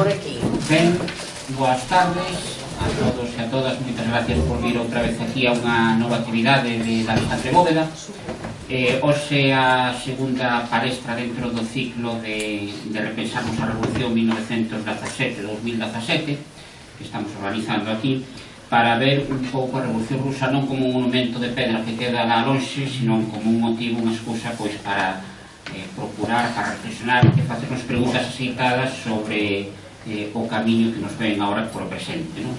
por aquí. Ben, boas tardes a todos e a todas. Moitas gracias por vir outra vez aquí a unha nova actividade de Alexandre Bóveda. Hoxe a segunda palestra dentro do ciclo de repensarmos a Revolución 1917-2017 que estamos organizando aquí para ver un pouco a Revolución Rusa non como un monumento de pedra que queda lá lonxe, sino como un motivo, unha excusa pois para procurar, para reflexionar e facernos preguntas aceitadas sobre o camiño que nos ven agora por o presente, non?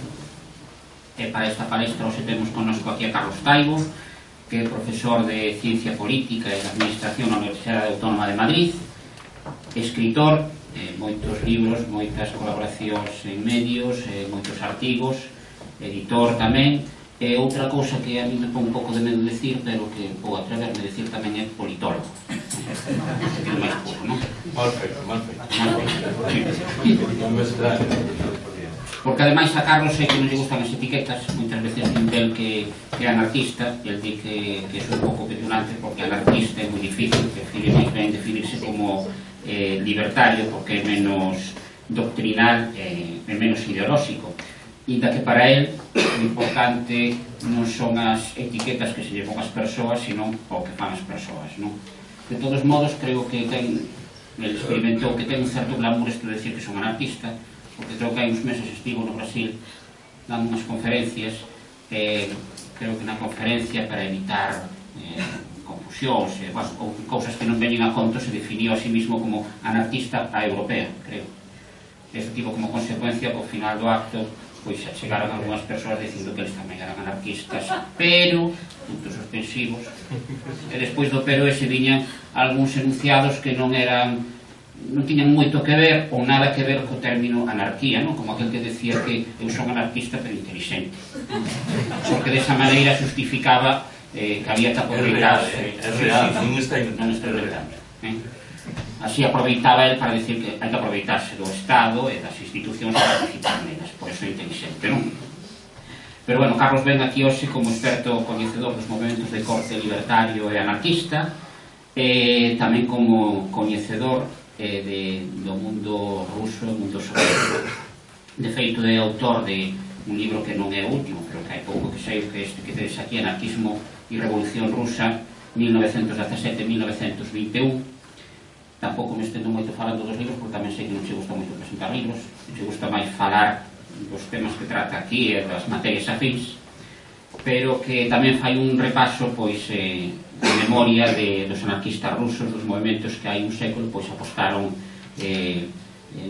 Para esta palestra hoxe temos connosco aquí a Carlos Taibo, que é profesor de Ciencia Política e de Administración na Universidade Autónoma de Madrid, escritor, moitos libros, moitas colaboracións en medios, moitos artigos, editor tamén, e outra cousa que a mí me pon un pouco de medo decir, pero que vou atreverme a decir tamén é politólogo. Que é máis puro, non? Mal feito, mal feito. Non me extraño. Porque ademais a Carlos sei que non lle gustan as etiquetas, moitas veces din del que é anarquista, e el di que é un pouco petulante porque anarquista é moi difícil, prefire máis ben definirse como libertario porque é menos doctrinal e menos ideolóxico. Inda que para él o importante non son as etiquetas que se lle pon as persoas, sino o que fan as persoas, non? De todos modos, creo que el experimentou que ten un certo glamour isto de decir que son anarquista, porque creo que hai uns meses estivo no Brasil dando unhas conferencias, creo que na conferencia para evitar confusións ou cousas que non veñen a conto se definiu a sí mismo como anarquista a europea, creo. Este tipo como consecuencia que ao final do acto pois chegaron algunhas persoas dicindo que eles tamén eran anarquistas, pero, puntos suspensivos, e despois do pero ese viñan algúns enunciados que non tiñan moito que ver ou nada que ver co término anarquía, non? Como aquel que decía que eu son anarquista pero inteligente, porque desa maneira justificaba que había que aproveitarse. É real, non está inventando. Así aproveitaba el para decir que hai que aproveitarse do Estado e das institucións para participar nelas, por eso é inteligente, non? Pero, bueno, Carlos ven aquí hoxe como experto coñecedor dos movimentos de corte libertario e anarquista, e tamén como coñecedor do mundo ruso e mundo soviético. De feito, é autor de un libro que non é o último, pero que hai pouco que sei, que este que tedes aquí, Anarquismo e Revolución Rusa 1917-1921. Tampouco me estendo moito falando dos libros, porque tamén sei que non se gusta moito presentar libros, se gusta máis falar dos temas que trata aquí e das materias afins, pero que tamén fai un repaso pois de memoria dos anarquistas rusos, dos movimentos que hai un século pois apostaron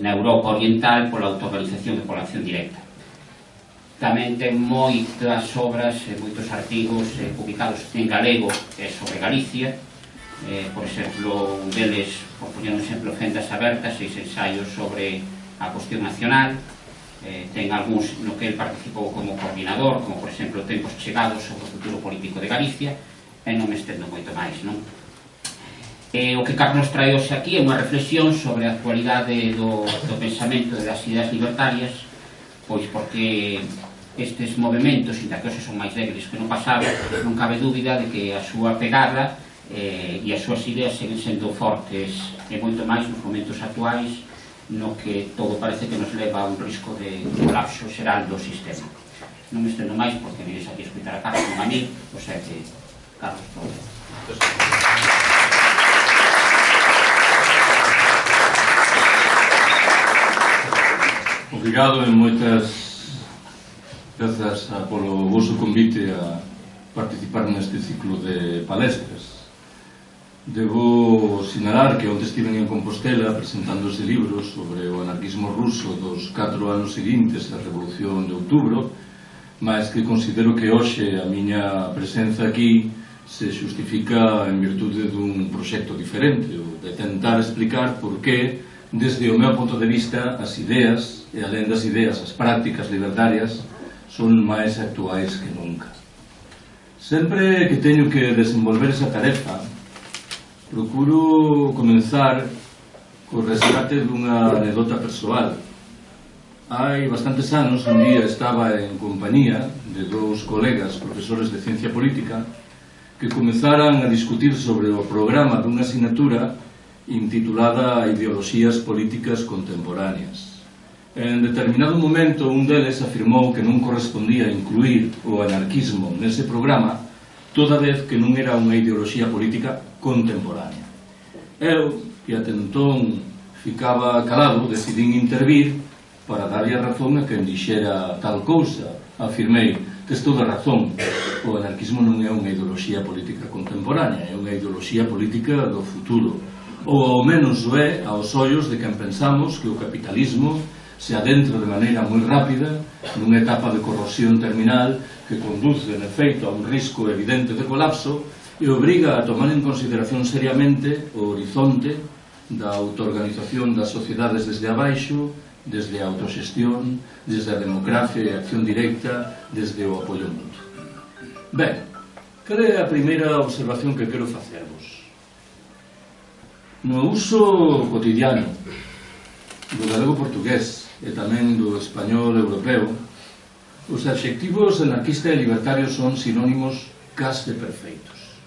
na Europa Oriental pola autoorganización e pola acción directa. Tamén ten moitas obras e moitos artigos publicados en galego sobre Galicia. Por exemplo, un deles, por poñer un exemplo, Fendas Abertas, 6 ensaios sobre a cuestión nacional. Ten algúns no que el participou como coordinador, como por exemplo Tempos Chegados sobre o futuro político de Galicia, e non me estendo moito máis, non? O que Carlos trae hoxe aquí é unha reflexión sobre a actualidade do pensamento e das ideas libertarias, pois porque estes movimentos, inda que hoxe son máis débiles que no pasado, non cabe dúbida de que a súa pegada e as súas ideas seguen sendo fortes e moito máis nos momentos actuais, no que todo parece que nos leva a un risco de colapso xeral do sistema. Non me estendo máis porque vienes aquí a escutar a Carlos non a mí, o sea que Carlos todo. Obrigado e moitas grazas polo vosso convite a participar neste ciclo de palestras. Debo sinalar que onte estiven en Compostela presentando ese libro sobre o anarquismo ruso dos 4 anos seguintes á Revolución de Outubro, mas que considero que hoxe a miña presenza aquí se justifica en virtude dun proxecto diferente, o de tentar explicar por que, desde o meu punto de vista, as ideas, e alén das ideas, as prácticas libertarias, son máis actuais que nunca. Sempre que teño que desenvolver esa tarefa, procuro comenzar co resgate dunha anedota persoal. Hai bastantes anos, un día estaba en compañía de dous colegas profesores de Ciencia Política que comenzaran a discutir sobre o programa dunha asignatura intitulada Ideoloxías Políticas Contemporáneas. En determinado momento, un deles afirmou que non correspondía incluir o anarquismo nese programa, toda vez que non era unha ideoloxía política contemporánea. Eu, que ate entón ficaba calado, decidín intervir para darlle a razón a quen dixera tal cousa. Afirmei: tes toda razón, o anarquismo non é unha ideoloxía política contemporánea, é unha ideoloxía política do futuro, ou ao menos o é aos ollos de quen pensamos que o capitalismo se adentra de maneira moi rápida nunha etapa de corrosión terminal que conduce, en efeito, a un risco evidente de colapso e obriga a tomar en consideración seriamente o horizonte da autoorganización das sociedades desde abaixo, desde a autoxestión, desde a democracia e a acción directa, desde o apoio mutuo. Ben, cal é a primeira observación que quero facervos? No uso cotidiano do galego-portugués e tamén do español europeo, os adxectivos anarquista e libertario son sinónimos case perfeitos.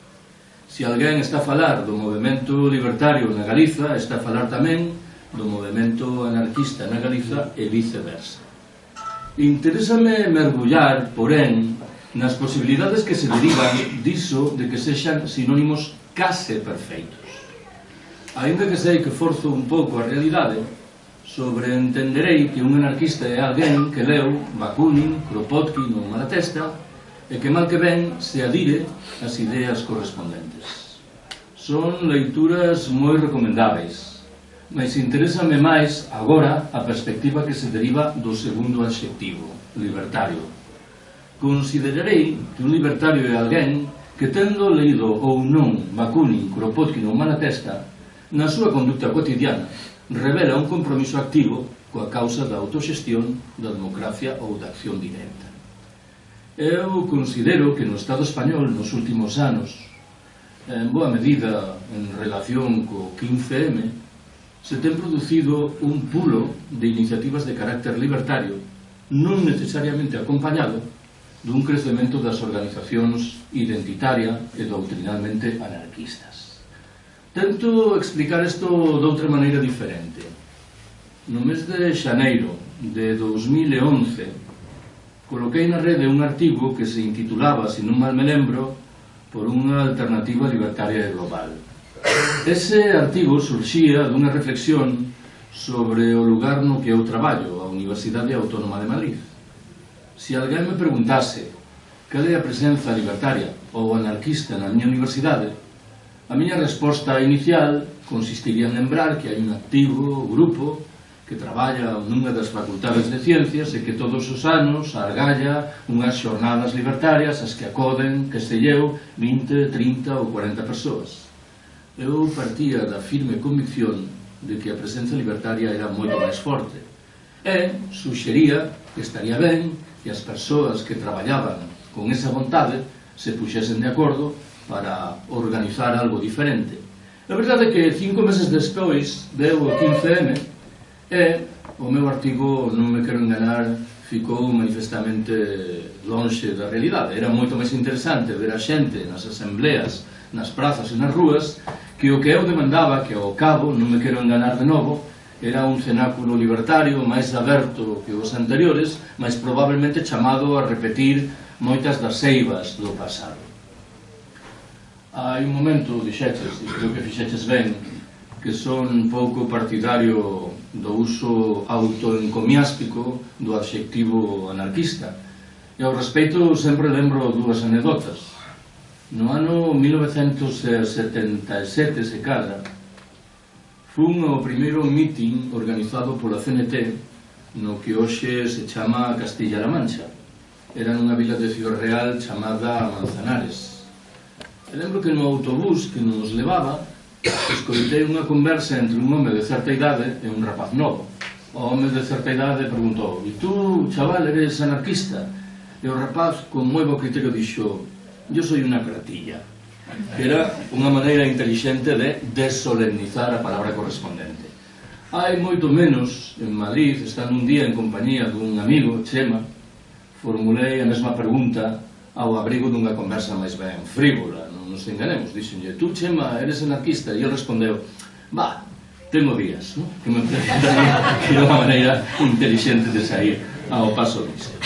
Se alguén está a falar do movemento libertario na Galiza, está a falar tamén do movemento anarquista na Galiza e viceversa. Interésame mergullar, porén, nas posibilidades que se derivan diso de que sexan sinónimos case perfeitos. Ainda que sei que forzo un pouco a realidade, sobreentenderei que un anarquista é alguén que leu Bakunin, Kropotkin ou Malatesta e que mal que ben se adire ás ideas correspondentes. Son leituras moi recomendáveis, mas interésame máis agora a perspectiva que se deriva do segundo adxectivo, libertario. Considerarei que un libertario é alguén que, tendo leído ou non Bakunin, Kropotkin ou Malatesta, na súa conducta cotidiana revela un compromiso activo coa causa da autoxestión, da democracia ou da acción directa. Eu considero que no Estado español nos últimos anos, en boa medida en relación co 15M, se ten producido un pulo de iniciativas de carácter libertario non necesariamente acompañado dun crecemento das organizacións identitaria e doutrinalmente anarquistas. Tento explicar isto de outra maneira diferente. No mes de xaneiro de 2011 coloquei na rede un artigo que se intitulaba, se non mal me lembro, por unha alternativa libertaria e global. Ese artigo surxía dunha reflexión sobre o lugar no que eu traballo, a Universidade Autónoma de Madrid. Se alguén me preguntase cal é a presenza libertaria ou anarquista na miña universidade, a miña resposta inicial consistiría en lembrar que hai un activo grupo que traballa nunha das facultades de ciencias e que todos os anos argalla unhas xornadas libertarias as que acoden, que sei eu, 20, 30 ou 40 persoas. Eu partía da firme convicción de que a presenza libertaria era moito máis forte e suxería que estaría ben que as persoas que traballaban con esa vontade se puxesen de acordo para organizar algo diferente. A verdade é que 5 meses despois deu o 15M e o meu artigo, non me quero enganar, ficou manifestamente lonxe da realidade. Era moito máis interesante ver a xente nas asambleas, nas prazas e nas rúas, que o que eu demandaba, que ao cabo, non me quero enganar de novo, era un cenáculo libertario máis aberto que os anteriores, mas probablemente chamado a repetir moitas das eivas do pasado. Hai un momento, dixeches, e creo que fixeches ben, que son pouco partidario do uso autoencomiástico do adxectivo anarquista. E ao respecto sempre lembro dúas anedotas. No ano 1977, se cadra, fun ao primeiro meeting organizado pola CNT no que hoxe se chama Castilla-La Mancha. Era nunha vila de Ciudad Real chamada Manzanares. E lembro que no autobús que nos levaba escoitei unha conversa entre un home de certa idade e un rapaz novo. O home de certa idade preguntou: "E tú, chaval, eres anarquista?" E o rapaz, con moi bo criterio, dixo: "Yo soy una cratilla." Era unha maneira intelixente de desolemnizar a palabra correspondente. Hai moito menos, en Madrid, estando un día en compañía dun amigo, Chema, formulei a mesma pregunta ao abrigo dunha conversa máis ben frívola. Non nos enganemos, dixenlle: "Tú, Chema, eres anarquista?" E ele respondeu: Tengo días, ¿no? Que me parece que é unha maneira inteligente de sair ao paso disto.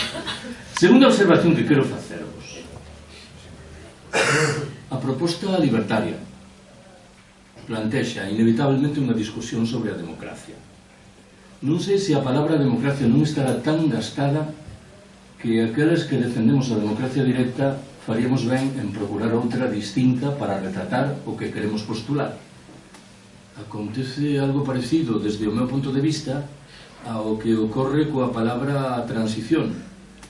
Segunda observación que quero facervos. A proposta libertaria plantexa inevitablemente unha discusión sobre a democracia. Non sei se a palabra democracia non estará tan gastada que aqueles que defendemos a democracia directa faríamos ben en procurar outra distinta para retratar o que queremos postular. Acontece algo parecido desde o meu punto de vista ao que ocorre coa palabra transición.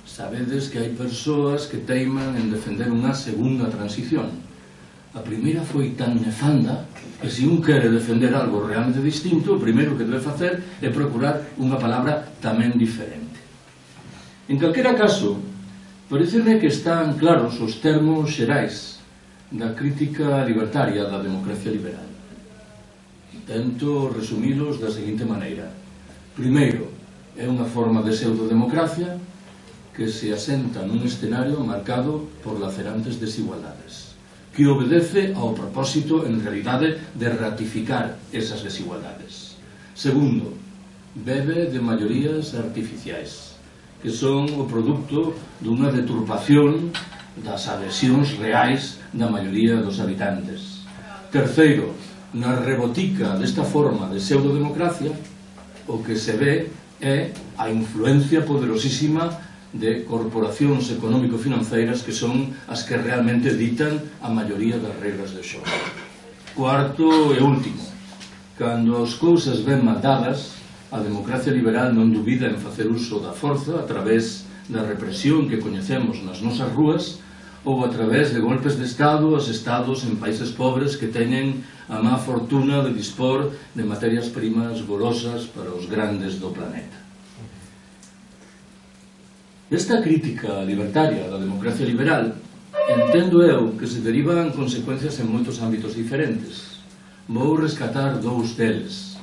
Sabedes que hai persoas que teiman en defender unha segunda transición. A primeira foi tan nefanda que se un quere defender algo realmente distinto, o primeiro que debe facer é procurar unha palabra tamén diferente. En calquera caso, pareceme que están claros os termos xerais da crítica libertaria da democracia liberal. Tento resumilos da seguinte maneira. Primeiro, é unha forma de pseudodemocracia que se asenta nun escenario marcado por lacerantes desigualdades, que obedece ao propósito, en realidade, de ratificar esas desigualdades. Segundo, bebe de maiorías artificiais, que son o produto dunha deturpación das adhesións reais da maioría dos habitantes. Terceiro, na rebotica desta forma de pseudodemocracia, o que se ve é a influencia poderosísima de corporacións económico-financeiras que son as que realmente ditan a maioría das regras do xogo. Cuarto e último, cando as cousas ben mandadas, a democracia liberal non dubida en facer uso da forza a través da represión que coñecemos nas nosas rúas ou a través de golpes de Estado aos estados en países pobres que teñen a má fortuna de dispor de materias primas golosas para os grandes do planeta. Desta crítica libertaria da democracia liberal, entendo eu que se derivan consecuencias en moitos ámbitos diferentes. Vou rescatar dous deles.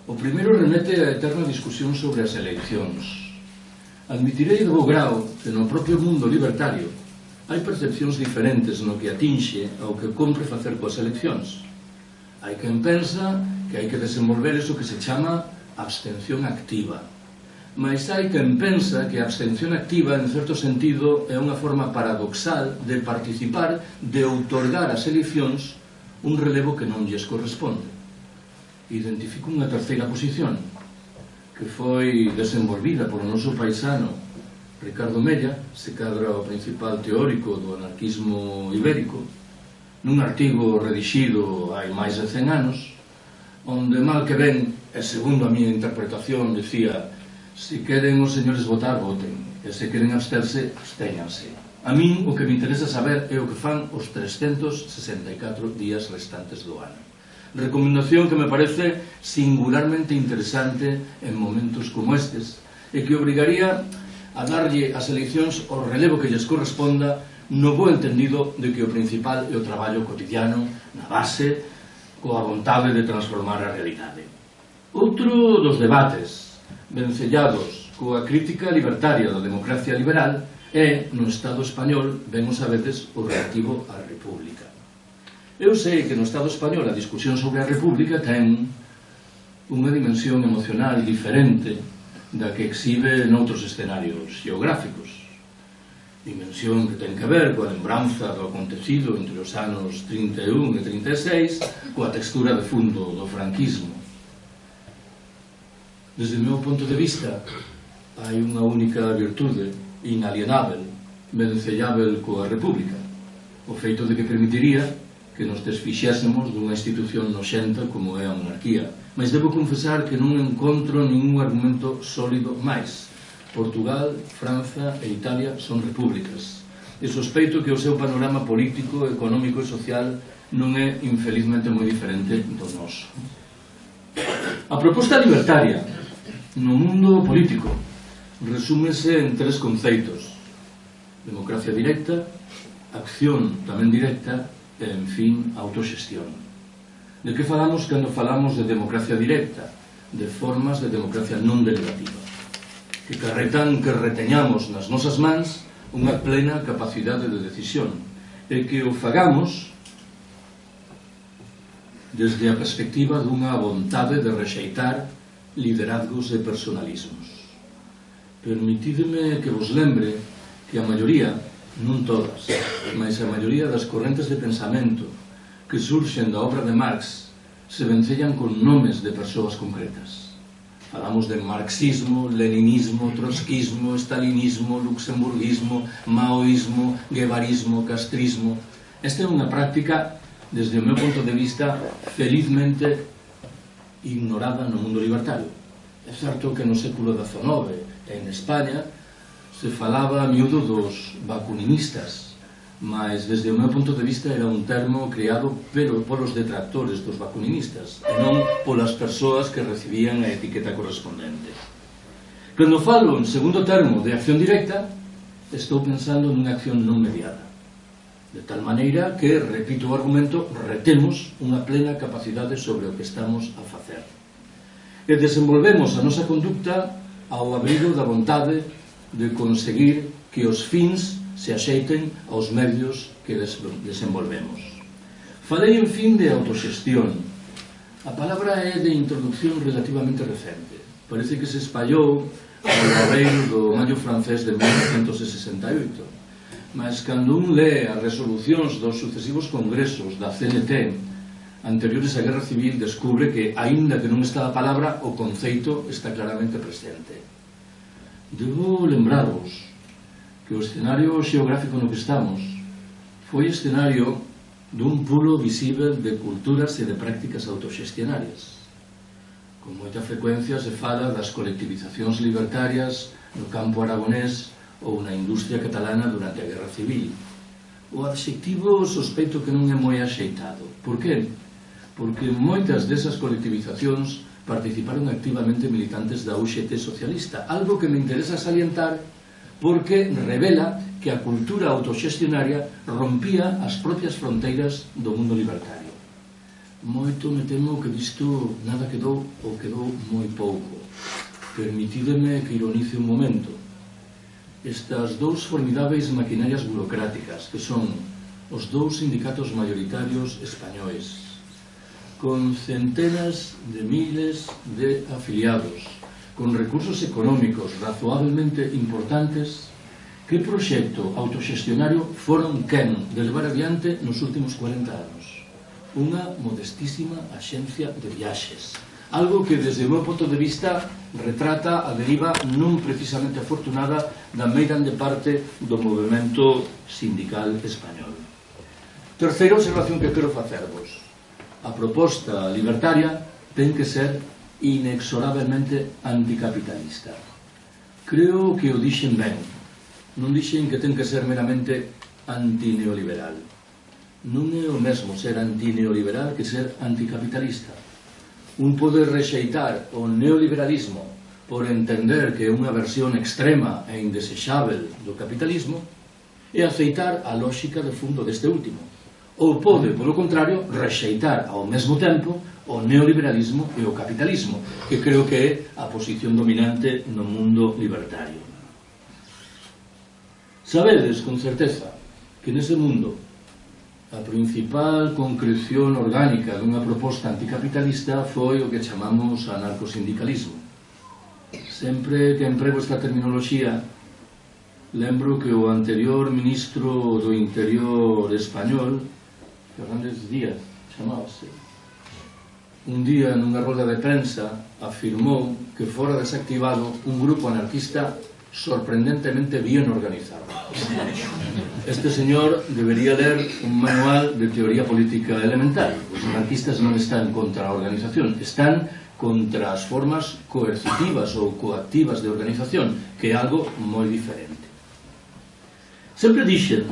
O primeiro remete á eterna discusión sobre as eleccións. Admitirei de bo grau que no propio mundo libertario hai percepcións diferentes no que atinxe ao que compre facer coas eleccións. Hai quen pensa que hai que desenvolver iso que se chama abstención activa. Mas hai quen pensa que a abstención activa, en certo sentido, é unha forma paradoxal de participar, de outorgar ás eleccións un relevo que non lles corresponde. Identifico unha terceira posición, que foi desenvolvida polo noso paisano Ricardo Mella, se cadra o principal teórico do anarquismo ibérico, nun artigo redixido hai máis de 100 anos, onde mal que ben, e segundo a miña interpretación, dicía: se queren os señores votar, voten, e se queren absterse, abstéñanse. A min o que me interesa saber é o que fan os 364 días restantes do ano. Recomendación que me parece singularmente interesante en momentos como estes, e que obrigaría a darlle as eleccións o relevo que lles corresponda, no bo entendido de que o principal é o traballo cotidiano na base, coa vontade de transformar a realidade. Outro dos debates vencellados coa crítica libertaria da democracia liberal é, no Estado español, ben o sabedes, o relativo á República. Eu sei que no Estado español a discusión sobre a República ten unha dimensión emocional diferente da que exhibe noutros escenarios geográficos. Dimensión que ten que ver coa lembranza do acontecido entre os anos 31 e 36, coa textura de fundo do franquismo. Desde o meu ponto de vista, hai unha única virtude inalienável, vencellável coa República: o feito de que permitiría que nos desfixésemos dunha institución noxenta como é a monarquía. Mas debo confesar que non encontro ningún argumento sólido máis. Portugal, Franza e Italia son repúblicas, e sospeito que o seu panorama político, económico e social non é infelizmente moi diferente do noso. A proposta libertaria no mundo político resúmese en tres conceitos: democracia directa, acción tamén directa e, en fin, autoxestión. De que falamos cando falamos de democracia directa? De formas de democracia non delegativa, que carretan que reteñamos nas nosas mans unha plena capacidade de decisión, e que o fagamos desde a perspectiva dunha vontade de rexeitar liderazgos e personalismos. Permitidme que vos lembre que a maioría, non todas, mas a maioría das correntes de pensamento que surxen da obra de Marx se vencellan con nomes de persoas concretas. Falamos de marxismo, leninismo, trotskismo, stalinismo, luxemburguismo, maoísmo, guevarismo, castrismo. Esta é unha práctica, desde o meu punto de vista, felizmente ignorada no mundo libertario. É certo que no século XIX, en España, se falaba a miúdo dos bakuninista, mas desde o meu punto de vista era un termo creado polos detractores dos bakuninistas e non polas persoas que recibían a etiqueta correspondente. Cando falo en segundo termo de acción directa, estou pensando nunha acción non mediada, de tal maneira que, repito o argumento, retemos unha plena capacidade sobre o que estamos a facer e desenvolvemos a nosa conducta ao abrigo da vontade de conseguir que os fins se axeiten aos medios que desenvolvemos. Falei, en fin, de autoxestión. A palabra é de introducción relativamente recente. Parece que se espallou ao barreiro do Maio francés de 1968. Mas cando un lee as resolucións dos sucesivos congresos da CNT anteriores á Guerra Civil, descubre que, aínda que non está a palabra, o conceito está claramente presente. Debo lembrarvos que o escenario xeográfico no que estamos foi escenario dun pulo visível de culturas e de prácticas autoxestionarias. Con moita frecuencia se fala das colectivizacións libertarias no campo aragonés ou na industria catalana durante a Guerra Civil. O adxectivo sospeito que non é moi axeitado. Por que? Porque moitas desas colectivizacións participaron activamente militantes da UGT socialista, algo que me interesa salientar porque revela que a cultura autoxestionaria rompía as propias fronteiras do mundo libertario. Moito me temo que disto nada quedou ou quedou moi pouco. Permitideme que ironice un momento. Estas dous formidáveis maquinarias burocráticas, que son os dous sindicatos maioritarios españois, con centenas de miles de afiliados, con recursos económicos razoablemente importantes, que proxecto autoxestionario foron quen de levar adiante nos últimos 40 anos? Unha modestísima axencia de viaxes. Algo que, desde o meu punto de vista, retrata a deriva non precisamente afortunada da meirande parte do movimento sindical español. Terceira observación que quero facervos. A proposta libertaria ten que ser inexorablemente anticapitalista. Creo que o dixen ben. Non dixen que ten que ser meramente antineoliberal. Non é o mesmo ser antineoliberal que ser anticapitalista. Un pode rexeitar o neoliberalismo por entender que é unha versión extrema e indesexável do capitalismo e aceitar a lógica de fundo deste último. Ou pode, polo contrario, rexeitar ao mesmo tempo o neoliberalismo e o capitalismo, que creo que é a posición dominante no mundo libertario. Sabedes, con certeza, que nese mundo a principal concreción orgánica dunha proposta anticapitalista foi o que chamamos anarcosindicalismo. Sempre que emprego esta terminoloxía, lembro que o anterior ministro do Interior español, Fernández Díaz, chamábase, un día nunha roda de prensa afirmou que fora desactivado un grupo anarquista sorprendentemente bien organizado. Este señor debería ler un manual de teoría política elemental. Os anarquistas non están contra a organización, están contra as formas coercitivas ou coactivas de organización, que é algo moi diferente. Sempre dixen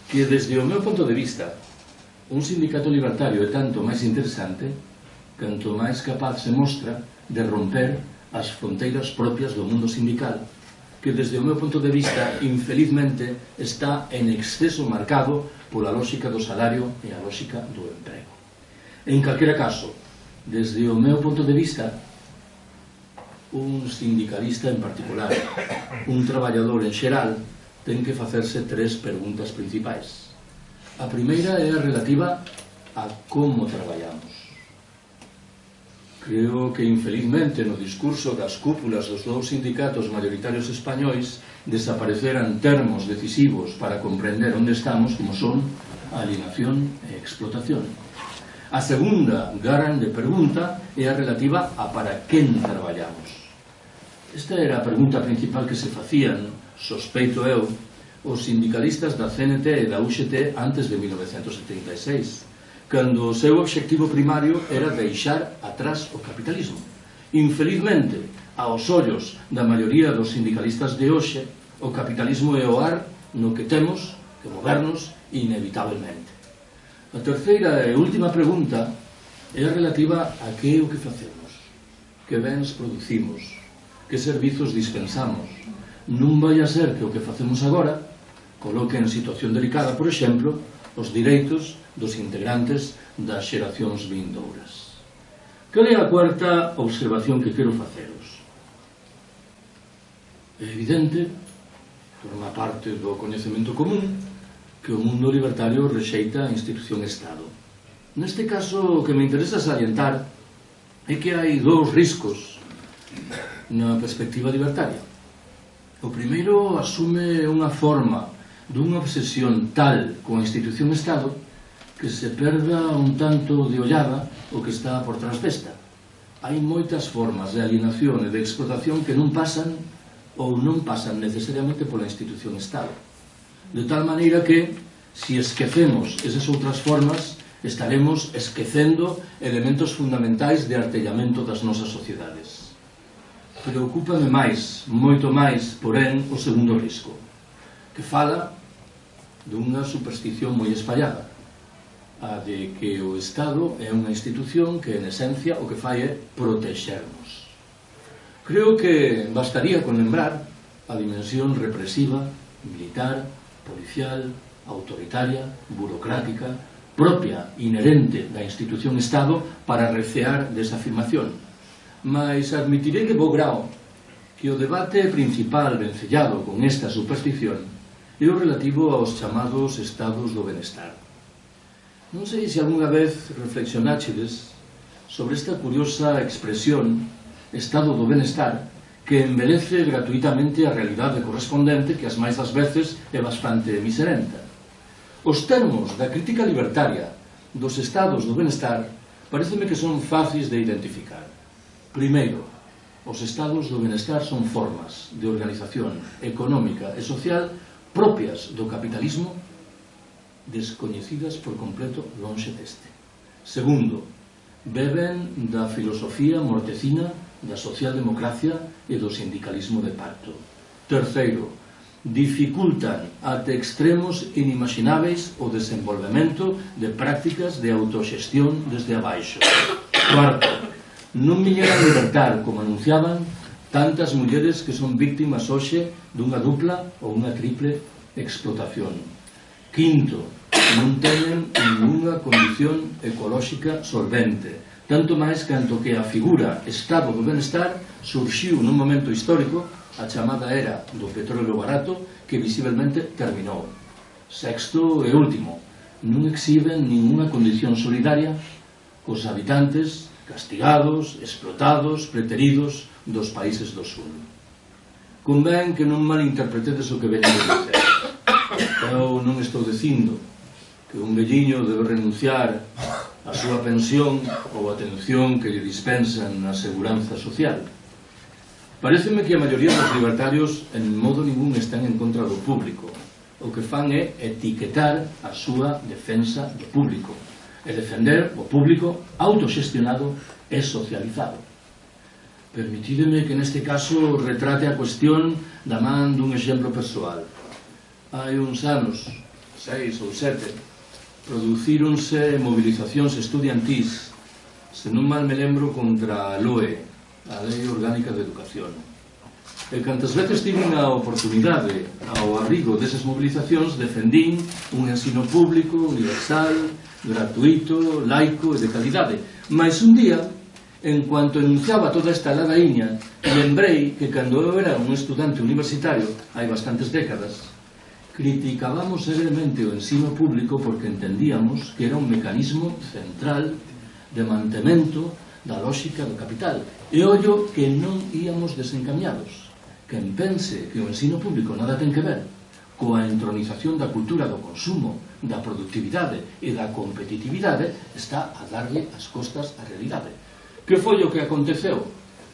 que, desde o meu punto de vista, un sindicato libertario é tanto máis interesante canto máis capaz se mostra de romper as fronteiras propias do mundo sindical, que, desde o meu punto de vista, infelizmente, está en exceso marcado pola lógica do salario e a lógica do emprego. En calquera caso, desde o meu punto de vista, un sindicalista en particular, un traballador en xeral, ten que facerse tres preguntas principais. A primeira é a relativa a como traballamos. Creo que, infelizmente, no discurso das cúpulas dos dous sindicatos maioritarios españois desapareceran termos decisivos para comprender onde estamos, como son a alienación e explotación. A segunda grande pregunta é a relativa a para quen traballamos. Esta era a pregunta principal que se facían, sospeito eu, os sindicalistas da CNT e da UGT antes de 1976, cando o seu obxectivo primario era deixar atrás o capitalismo. Infelizmente, aos ollos da maioría dos sindicalistas de hoxe, o capitalismo é o ar no que temos que movernos inevitablemente. A terceira e última pregunta é relativa a que é o que facemos, que bens producimos, que servizos dispensamos. Non vai a ser que o que facemos agora coloque en situación delicada, por exemplo, os direitos dos integrantes das xeracións vindouras. Cal é a cuarta observación que quero faceros? É evidente, forma parte do coñecemento común, que o mundo libertario rexeita a institución Estado. Neste caso, o que me interesa salientar é que hai dous riscos na perspectiva libertaria. O primeiro asume unha forma dunha obsesión tal con a institución Estado que se perda un tanto de ollada o que está por trás desta. Hai moitas formas de alienación e de explotación que non pasan ou non pasan necesariamente pola institución Estado. De tal maneira que, se esquecemos esas outras formas, estaremos esquecendo elementos fundamentais de artellamento das nosas sociedades. Preocúpame máis, moito máis, porén, o segundo risco, que fala dunha superstición moi espallada, a de que o Estado é unha institución que, en esencia, o que fai é protexernos. Creo que bastaría con lembrar a dimensión represiva, militar, policial, autoritaria, burocrática, propia, inherente da institución Estado para recear desa afirmación. Mas admitiré de bo grao que o debate principal vencellado con esta superstición é o relativo aos chamados estados do benestar. Non sei se algunha vez reflexionáchedes sobre esta curiosa expresión estado do benestar que embelece gratuitamente a realidade correspondente que as máis das veces é bastante miserenta. Os termos da crítica libertaria dos estados do benestar pareceme que son fáciles de identificar. Primeiro, os estados do benestar son formas de organización económica e social propias do capitalismo descoñecidas por completo lonxe deste. Segundo, beben da filosofía mortecina da socialdemocracia e do sindicalismo de pacto. Terceiro, dificultan até extremos inimagináveis o desenvolvemento de prácticas de autoxestión desde abaixo. Cuarto, non viñeran libertar, como anunciaban, tantas mulleres que son víctimas hoxe dunha dupla ou unha triple explotación. Quinto, non teñen ninguna condición ecolóxica solvente, tanto máis canto que a figura estado do benestar surxiu nun momento histórico, a chamada era do petróleo barato, que visiblemente terminou. Sexto e último, non exhiben ninguna condición solidaria cos habitantes castigados, explotados, preteridos dos países do sur. Convén que non malinterpretedes o que veño a dizer. Eu non estou dicindo que un velliño debe renunciar a súa pensión ou a atención que lle dispensan na seguranza social. Paréceme que a maioría dos libertarios en modo ningún están en contra do público. O que fan é etiquetar a súa defensa do público e defender o público autoxestionado e socializado. Permitídeme que neste caso retrate a cuestión da man dun exemplo persoal. Hai uns anos, 6 ou 7, producíronse movilizacións estudiantís, se non mal me lembro, contra a LOE, a Lei Orgánica de Educación. E cantas veces tiven a oportunidade ao abrigo desas movilizacións defendín un ensino público, universal, gratuito, laico e de calidade. Mais un día, en cuanto enunciaba toda esta ladaíña, lembrei que cando eu era un estudante universitario, hai bastantes décadas, criticábamos seriamente o ensino público porque entendíamos que era un mecanismo central de mantemento da lógica do capital. E ollo que non íamos desencaminhados. Quen pense que o ensino público nada ten que ver coa entronización da cultura do consumo, da productividade e da competitividade, está a darlle as costas á realidade. Que foi o que aconteceu?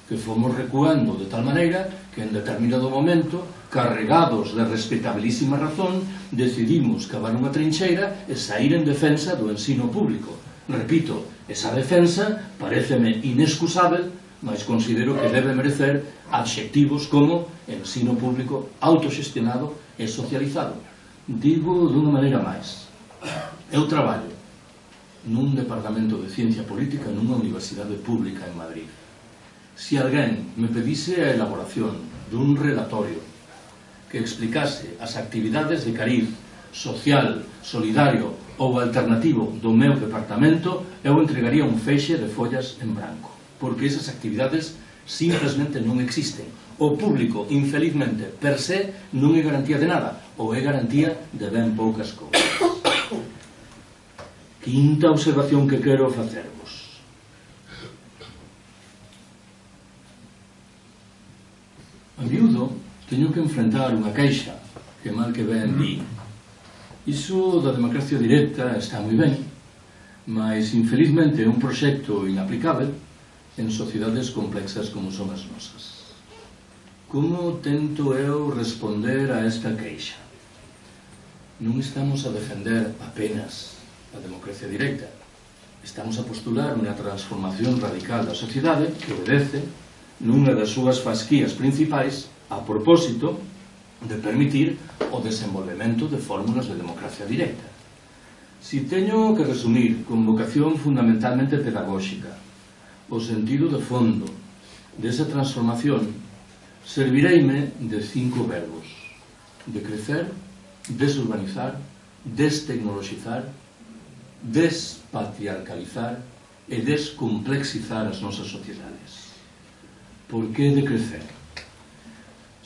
Que fomos recuando de tal maneira que en determinado momento, carregados de respetabilísima razón, decidimos cavar unha trincheira e sair en defensa do ensino público. Repito, esa defensa paréceme inexcusável, mas considero que debe merecer adxectivos como ensino público autoxestionado e socializado. Digo dunha maneira máis. Eu traballo nun departamento de ciencia política nunha universidade pública en Madrid. Se alguén me pedise a elaboración dun relatorio que explicase as actividades de cariz social, solidario ou alternativo do meu departamento, eu entregaría un feixe de follas en branco, porque esas actividades simplesmente non existen. O público, infelizmente, per se, non é garantía de nada, ou é garantía de ben poucas cousas. Quinta observación que quero facervos. A miúdo teño que enfrentar unha queixa que mal que ben di. Iso da democracia directa está moi ben, mas infelizmente é un proxecto inaplicável en sociedades complexas como son as nosas. Como tento eu responder a esta queixa? Non estamos a defender apenas a democracia directa. Estamos a postular unha transformación radical da sociedade que obedece nunha das súas fasquías principais a propósito de permitir o desenvolvemento de fórmulas de democracia directa. Si teño que resumir con vocación fundamentalmente pedagóxica o sentido de fondo desa transformación, servireime de 5 verbos: decrecer, desurbanizar, destecnoloxizar, despatriarcalizar e descomplexizar as nosas sociedades. Por que decrecer?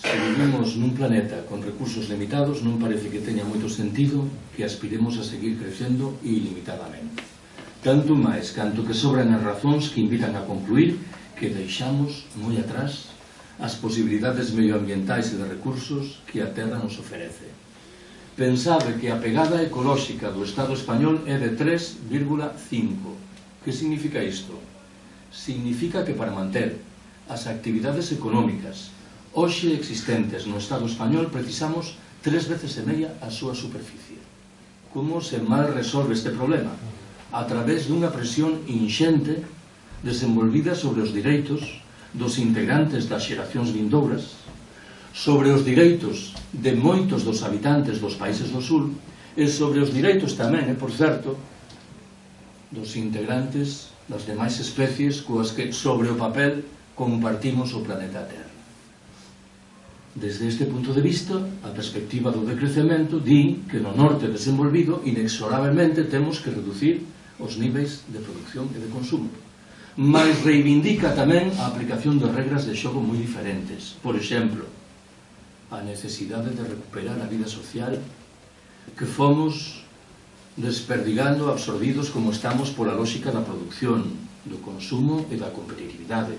Se vivimos nun planeta con recursos limitados, non parece que teña moito sentido que aspiremos a seguir crecendo ilimitadamente. Tanto máis canto que sobran as razóns que invitan a concluir que deixamos moi atrás as posibilidades medioambientais e de recursos que a Terra nos oferece. Pensade que a pegada ecolóxica do Estado español é de 3,5. Que significa isto? Significa que para manter as actividades económicas hoxe existentes no Estado español precisamos 3,5 veces a súa superficie. Como se mal resolve este problema? A través dunha presión inxente desenvolvida sobre os direitos dos integrantes das xeracións vindouras, sobre os direitos de moitos dos habitantes dos países do sur e sobre os direitos tamén, por certo, dos integrantes das demais especies coas que sobre o papel compartimos o planeta Terra. Desde este punto de vista, a perspectiva do decrecemento di que no norte desenvolvido inexorablemente temos que reducir os niveis de producción e de consumo, mas reivindica tamén a aplicación de regras de xogo moi diferentes. Por exemplo, a necesidade de recuperar a vida social que fomos desperdigando, absorbidos como estamos pola lógica da producción, do consumo e da competitividade.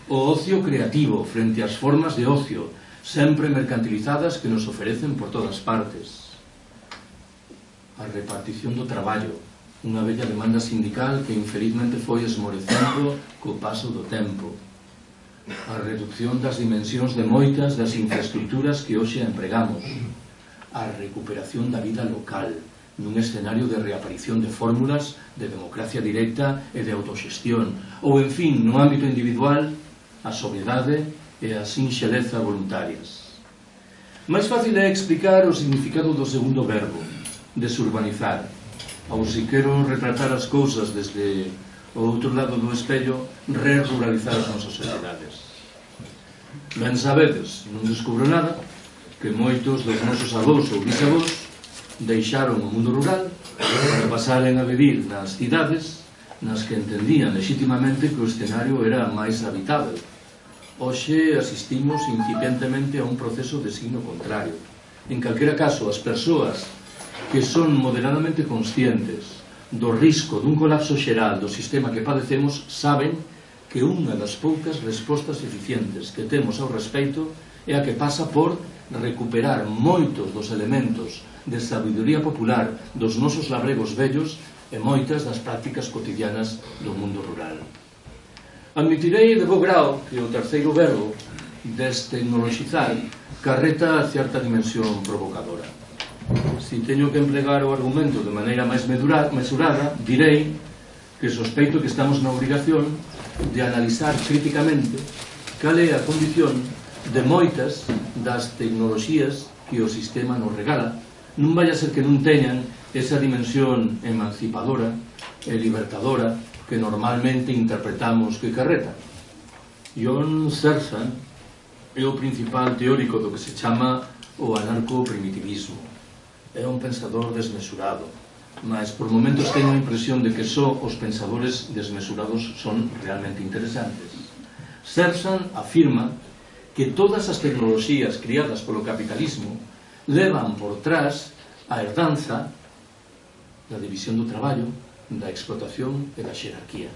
O ocio creativo frente ás formas de ocio sempre mercantilizadas que nos oferecen por todas partes. A repartición do traballo, unha bella demanda sindical que infelizmente foi esmorecendo co paso do tempo. A reducción das dimensións de moitas das infraestructuras que hoxe empregamos. A recuperación da vida local nun escenario de reaparición de fórmulas de democracia directa e de autoxestión. Ou, en fin, no ámbito individual, a sobriedade e a sinxeleza voluntarias. Máis fácil é explicar o significado do segundo verbo, desurbanizar. Ou se quero retratar as cousas desde o outro lado do espello, re-ruralizar as nosas sociedades. Ben sabedes, non descubro nada, que moitos dos nosos avós ou bisavós deixaron o mundo rural para pasaren a vivir nas cidades nas que entendían legitimamente que o escenario era máis habitável. Hoxe asistimos incipientemente a un proceso de signo contrario. En calquera caso, as persoas que son moderadamente conscientes do risco dun colapso xeral do sistema que padecemos saben que unha das poucas respostas eficientes que temos ao respecto é a que pasa por recuperar moitos dos elementos de sabiduría popular dos nosos labregos vellos e moitas das prácticas cotidianas do mundo rural. Admitirei de bo grao que o terceiro verbo destecnoloxizar carreta certa dimensión provocadora. Si teño que emplegar o argumento de maneira máis mesurada, direi que sospeito que estamos na obrigación de analizar críticamente cal é a condición de moitas das tecnoloxías que o sistema nos regala, non vai a ser que non teñan esa dimensión emancipadora e libertadora que normalmente interpretamos que carreta. John Searle é o principal teórico do que se chama o anarcoprimitivismo. É un pensador desmesurado, mas por momentos teño a impresión de que só os pensadores desmesurados son realmente interesantes. Searle afirma que todas as tecnoloxías criadas polo capitalismo levan por trás a herdanza da división do traballo, da explotación e da xerarquía.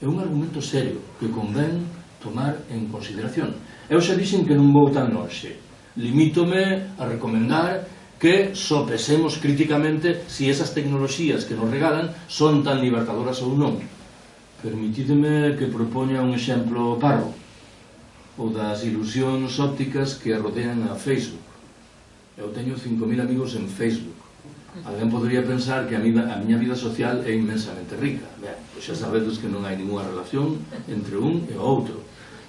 É un argumento serio que convén tomar en consideración. Eu xa dixen que non vou tan lonxe. Limítome a recomendar que sopesemos críticamente si esas tecnoloxías que nos regalan son tan libertadoras ou non. Permitideme que propoña un exemplo parvo, o das ilusións ópticas que rodean a Facebook. Eu teño 5.000 amigos en Facebook. Alguén podría pensar que a miña vida social é inmensamente rica. Ben, pois xa sabedes que non hai ninguna relación entre un e o outro.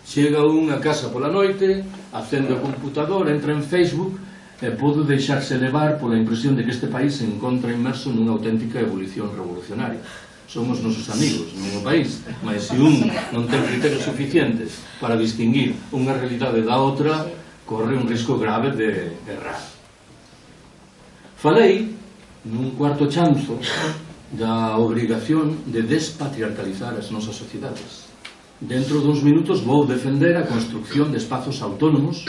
Chega un a casa pola noite, acende o computador, entra en Facebook e pode deixarse levar pola impresión de que este país se encontra inmerso nunha auténtica evolución revolucionaria. Somos nosos amigos no meu país, mas se un non ten criterios suficientes para distinguir unha realidade da outra, corre un risco grave de errar. Falei nun cuarto chanzo da obrigación de despatriarcalizar as nosas sociedades. Dentro duns minutos vou defender a construcción de espazos autónomos,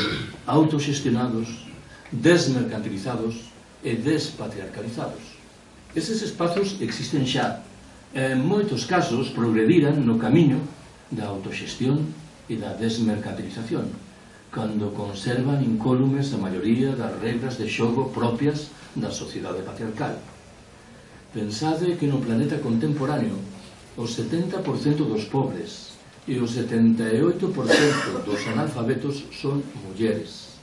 autoxestionados, desmercantilizados e despatriarcalizados. Eses espazos existen xa. En moitos casos progrediran no camiño da autoxestión e da desmercantilización, cando conservan incólumes a maioría das regras de xogo propias da sociedade patriarcal. Pensade que no planeta contemporáneo o 70% dos pobres e o 78% dos analfabetos son mulleres.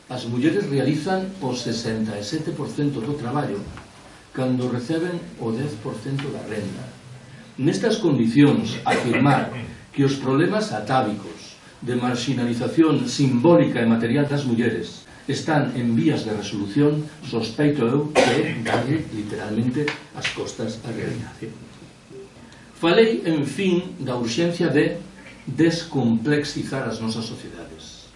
As mulleres realizan o 67% do traballo cando receben o 10% da renda. Nestas condicións, afirmar que os problemas atávicos de marginalización simbólica e material das mulleres están en vías de resolución, sospeito eu que é darlle literalmente as costas á realidade. Falei, en fin, da urxencia de descomplexizar as nosas sociedades.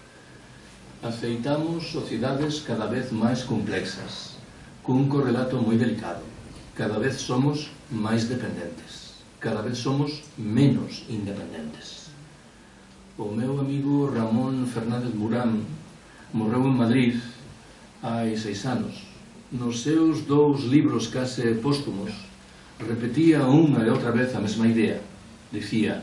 Aceitamos sociedades cada vez máis complexas, cun correlato moi delicado. Cada vez somos máis dependentes, cada vez somos menos independentes. O meu amigo Ramón Fernández Murán morreu en Madrid hai 6 anos. Nos seus 2 libros case póstumos repetía unha e outra vez a mesma idea. Dicía: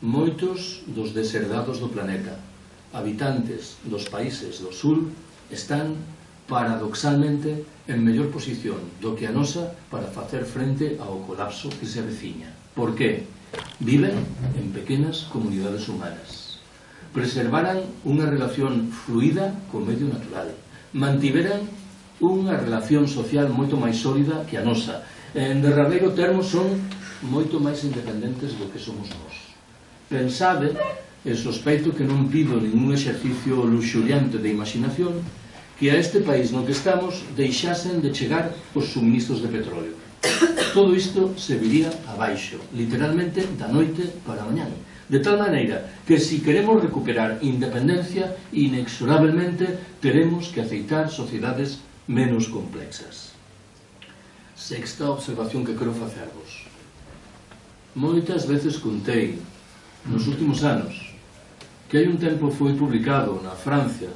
moitos dos desherdados do planeta, habitantes dos países do sur, están paradoxalmente en mellor posición do que a nosa para facer frente ao colapso que se aveciña. Por que? Viven en pequenas comunidades humanas. Preservaran unha relación fluida co medio natural. Mantiveran unha relación social moito máis sólida que a nosa. En derradeiro termo son moito máis independentes do que somos nós. Pensade, e sospeito que non pido ningún exercicio luxuriante de imaginación, que a este país no que estamos deixasen de chegar os suministros de petróleo. Todo isto se viría abaixo, literalmente da noite para a mañán. De tal maneira que si queremos recuperar independencia, inexorablemente teremos que aceitar sociedades menos complexas. Sexta observación que quero facervos. Moitas veces contei nos últimos anos que hai un tempo foi publicado na Francia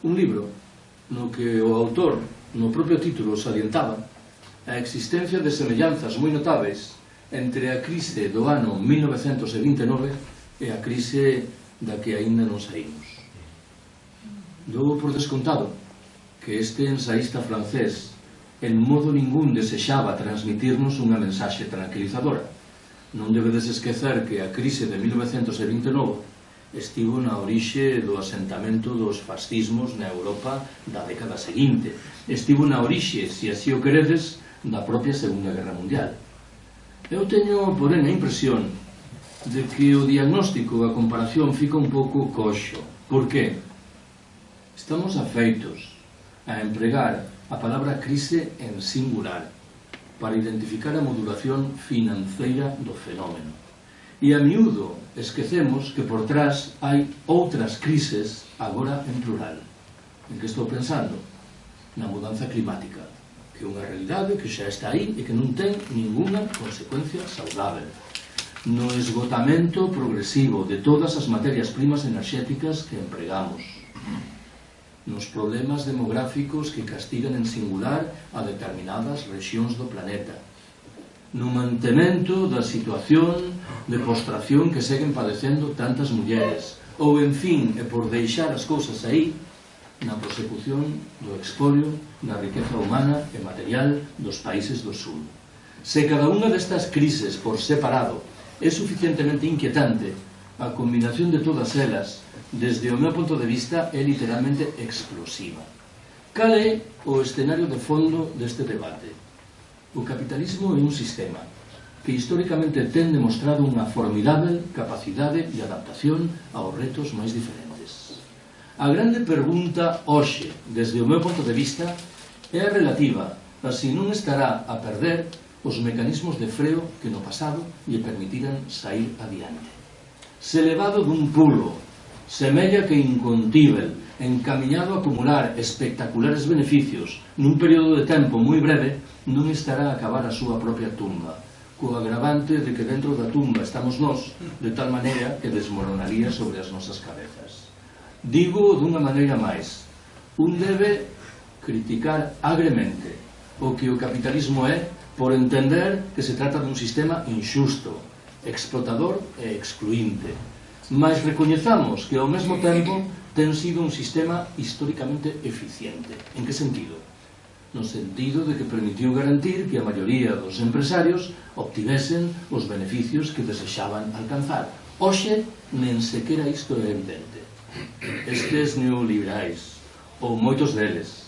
un libro no que o autor, no propio título, salientaba a existencia de semellanzas moi notáveis entre a crise do ano 1929 e a crise da que aínda non saímos. Dou por descontado que este ensaísta francés en modo ningún desexaba transmitirnos unha mensaxe tranquilizadora. Non debedes esquecer que a crise de 1929 estivo na orixe do asentamento dos fascismos na Europa da década seguinte. Estivo na orixe, se así o queredes, da propia Segunda Guerra Mundial. Eu teño, porén, a impresión de que o diagnóstico, a comparación, fica un pouco coxo. Por qué? Estamos afeitos a empregar a palabra crise en singular para identificar a modulación financeira do fenómeno. E a miúdo esquecemos que por trás hai outras crises agora en plural. En que estou pensando? Na mudanza climática, que é unha realidade que xa está aí e que non ten ninguna consecuencia saudável. No esgotamento progresivo de todas as materias primas enerxéticas que empregamos. Nos problemas demográficos que castigan en singular a determinadas rexións do planeta, no mantemento da situación de postración que seguen padecendo tantas mulleres, ou, en fin, e por deixar as cousas aí, na prosecución do expolio da riqueza humana e material dos países do sur. Se cada unha destas crises por separado é suficientemente inquietante, a combinación de todas elas, desde o meu punto de vista, é literalmente explosiva. Cal é o escenario de fondo deste debate? O capitalismo é un sistema que históricamente ten demostrado unha formidável capacidade de adaptación aos retos máis diferentes. A grande pregunta hoxe, desde o meu punto de vista, é relativa a se non estará a perder os mecanismos de freo que no pasado lle permitiran sair adiante. Se levado dun pulo, semella que incontível, encamiñado a acumular espectaculares beneficios nun período de tempo moi breve, non estará a acabar a súa propia tumba, co agravante de que dentro da tumba estamos nós, de tal maneira que desmoronaría sobre as nosas cabezas. Digo dunha maneira máis, un debe criticar agremente o que o capitalismo é por entender que se trata dun sistema injusto, explotador e excluinte. Mas recoñezamos que ao mesmo tempo ten sido un sistema históricamente eficiente. En que sentido? No sentido de que permitiu garantir que a maioría dos empresarios obtivesen os beneficios que desexaban alcanzar. Hoxe, nen sequera isto é evidente. Estes neoliberais, ou moitos deles,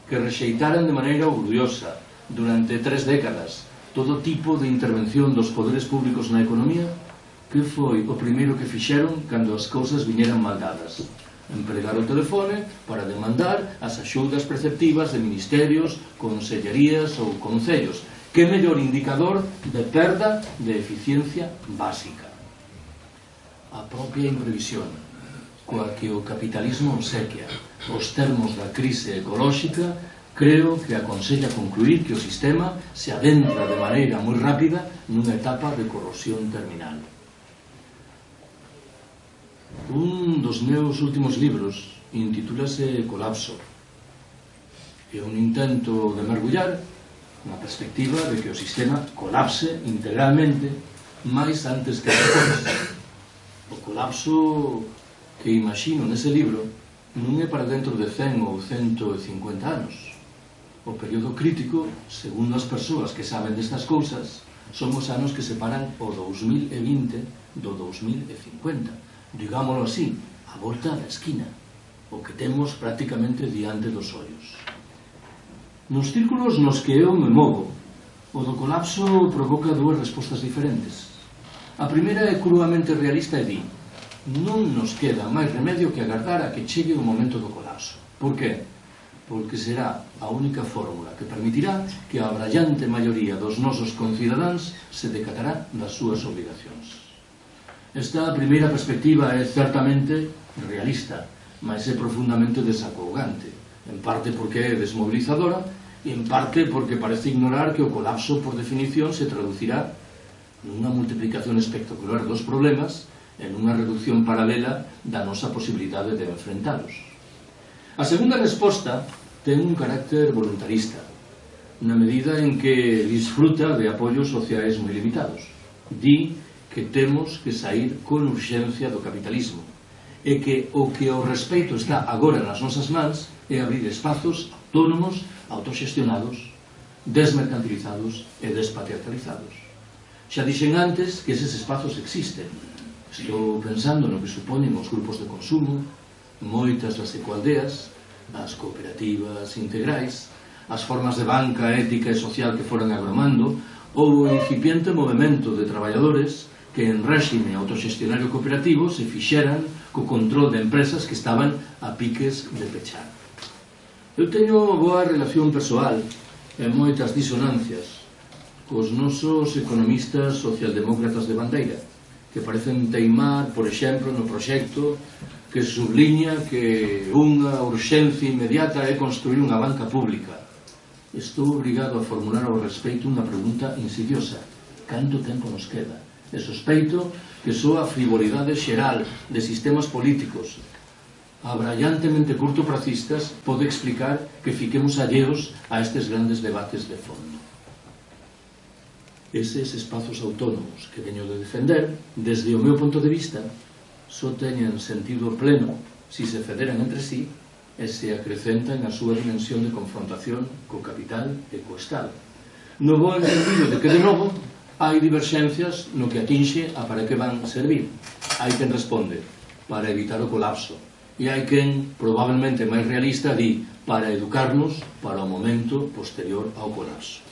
que rexeitaran de maneira orgullosa durante 3 décadas todo tipo de intervención dos poderes públicos na economía, que foi o primeiro que fixeron cando as cousas viñeran mal dadas? Empregar o telefone para demandar as axudas preceptivas de ministerios, consellerías ou concellos. Que mellor indicador de perda de eficiencia básica? A propia imprevisión coa que o capitalismo obsequia os termos da crise ecolóxica, creo que aconsella concluir que o sistema se adentra de maneira moi rápida nunha etapa de corrosión terminal. Un dos meus últimos libros intitúlase Colapso. É un intento de mergullar na perspectiva de que o sistema colapse integralmente máis antes que despois. O colapso que imagino nese libro non é para dentro de 100 ou 150 anos. O período crítico, segundo as persoas que saben destas cousas, son os anos que separan o 2020 do 2050. Digámoslo así, a volta da esquina, o que temos prácticamente diante dos ollos. Nos círculos nos que eu me movo, o do colapso provoca dúas respostas diferentes. A primeira é cruamente realista e di: non nos queda máis remedio que agardar a que chegue o momento do colapso. Por qué? Porque será a única fórmula que permitirá que a abrallante maioría dos nosos concidadáns se decatará das súas obligacións. Esta primeira perspectiva é certamente realista, mas é profundamente desacougante, en parte porque é desmobilizadora e en parte porque parece ignorar que o colapso por definición se traducirá nunha multiplicación espectacular dos problemas e nunha reducción paralela da nosa posibilidade de enfrentalos. A segunda resposta ten un carácter voluntarista, na medida en que disfruta de apoios sociais moi limitados. Di que temos que sair con urxencia do capitalismo e que o respecto está agora nas nosas mans é abrir espazos autónomos, autoxestionados, desmercantilizados e despatriarcalizados. Xa dixen antes que eses espazos existen. Estou pensando no que supoñen os grupos de consumo, moitas das ecoaldeas, as cooperativas integrais, as formas de banca ética e social que foran agromando, ou o incipiente movimento de traballadores que en réxime autoxestionario cooperativo se fixeran co control de empresas que estaban a piques de pechar. Eu teño boa relación persoal e moitas disonancias cos nosos economistas socialdemócratas de bandeira, que parecen teimar, por exemplo, no proxecto que subliña que unha urxencia inmediata é construir unha banca pública. Estou obrigado a formular ao respecto unha pregunta insidiosa: canto tempo nos queda? E sospeito que só a frivolidade xeral de sistemas políticos abrallantemente curtopracistas pode explicar que fiquemos alleos a estes grandes debates de fondo. Eses espazos autónomos que veño de defender, desde o meu punto de vista, só teñen sentido pleno si se federan entre sí e se acrecentan a súa dimensión de confrontación co capital e co Estado. No bo entendido de que, de novo, hai diverxencias no que atinxe a para que van servir. Hai quen responde para evitar o colapso e hai quen, probablemente máis realista, di para educarnos para o momento posterior ao colapso.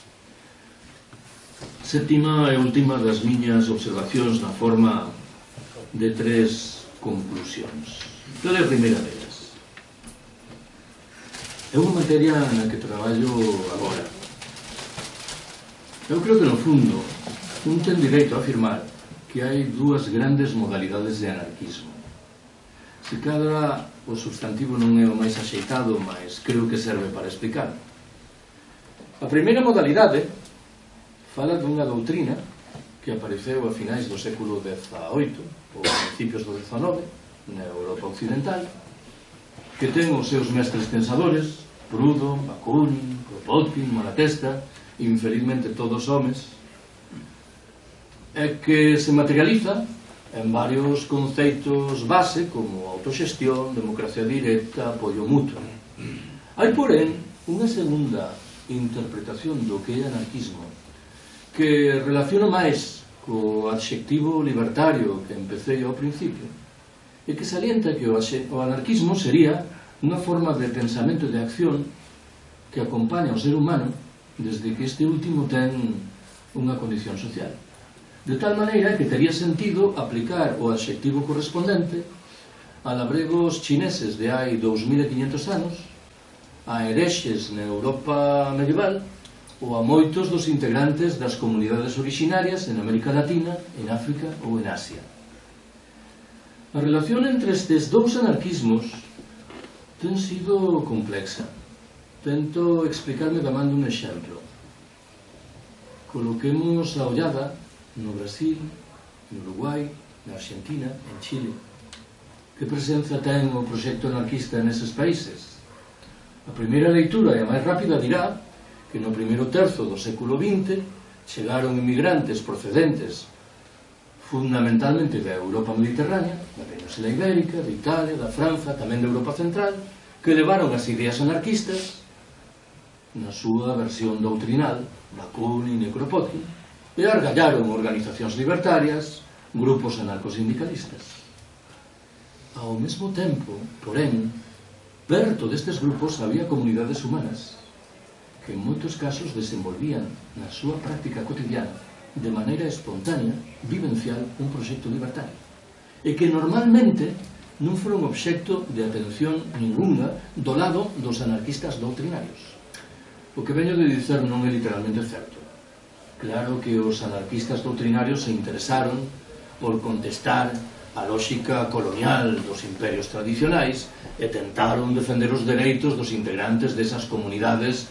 Séptima e última das miñas observacións na forma de 3 conclusións. Cal é a primeira delas? É unha materia na que traballo agora. Eu creo que, no fundo, un ten direito a afirmar que hai 2 grandes modalidades de anarquismo. Se cadra o substantivo non é o máis axeitado, mas creo que serve para explicar. A primeira modalidade fala dunha doutrina que apareceu a finais do século XVIII ou principios do XIX na Europa Occidental, que ten os seus mestres pensadores, Proudhon, Bakunin, Kropotkin, Malatesta, infelizmente todos homes, e que se materializa en varios conceitos base como autoxestión, democracia directa, apoio mutuo. Hai, porén, unha segunda interpretación do que é anarquismo que relaciona máis co adxectivo libertario que empecé ao principio e que salienta que o anarquismo sería unha forma de pensamento e de acción que acompaña ao ser humano desde que este último ten unha condición social. De tal maneira que tería sentido aplicar o adxectivo correspondente a labregos chineses de hai 2500 anos, a herexes na Europa medieval ou a moitos dos integrantes das comunidades orixinarias en América Latina, en África ou en Asia. A relación entre estes 2 anarquismos ten sido complexa. Tento explicarme damando un exemplo. Coloquemos a ollada no Brasil, no Uruguai, na Argentina, en Chile. Que presenza ten o proxecto anarquista neses países? A primeira leitura e a máis rápida dirá que no primeiro terzo do século XX chegaron inmigrantes procedentes fundamentalmente da Europa mediterránea, da Península Ibérica, de Italia, da Franza, tamén da Europa Central, que levaron as ideas anarquistas na súa versión doutrinal, Bakunin e Kropotkin, e argallaron organizacións libertarias, grupos anarcosindicalistas. Ao mesmo tempo, porén, perto destes grupos había comunidades humanas que en moitos casos desenvolvían na súa práctica cotidiana de maneira espontánea, vivencial, un proxecto libertario e que normalmente non foron obxecto de atención ninguna do lado dos anarquistas doutrinarios. O que veño de dicer non é literalmente certo. Claro que os anarquistas doutrinarios se interesaron por contestar a lógica colonial dos imperios tradicionais e tentaron defender os dereitos dos integrantes desas comunidades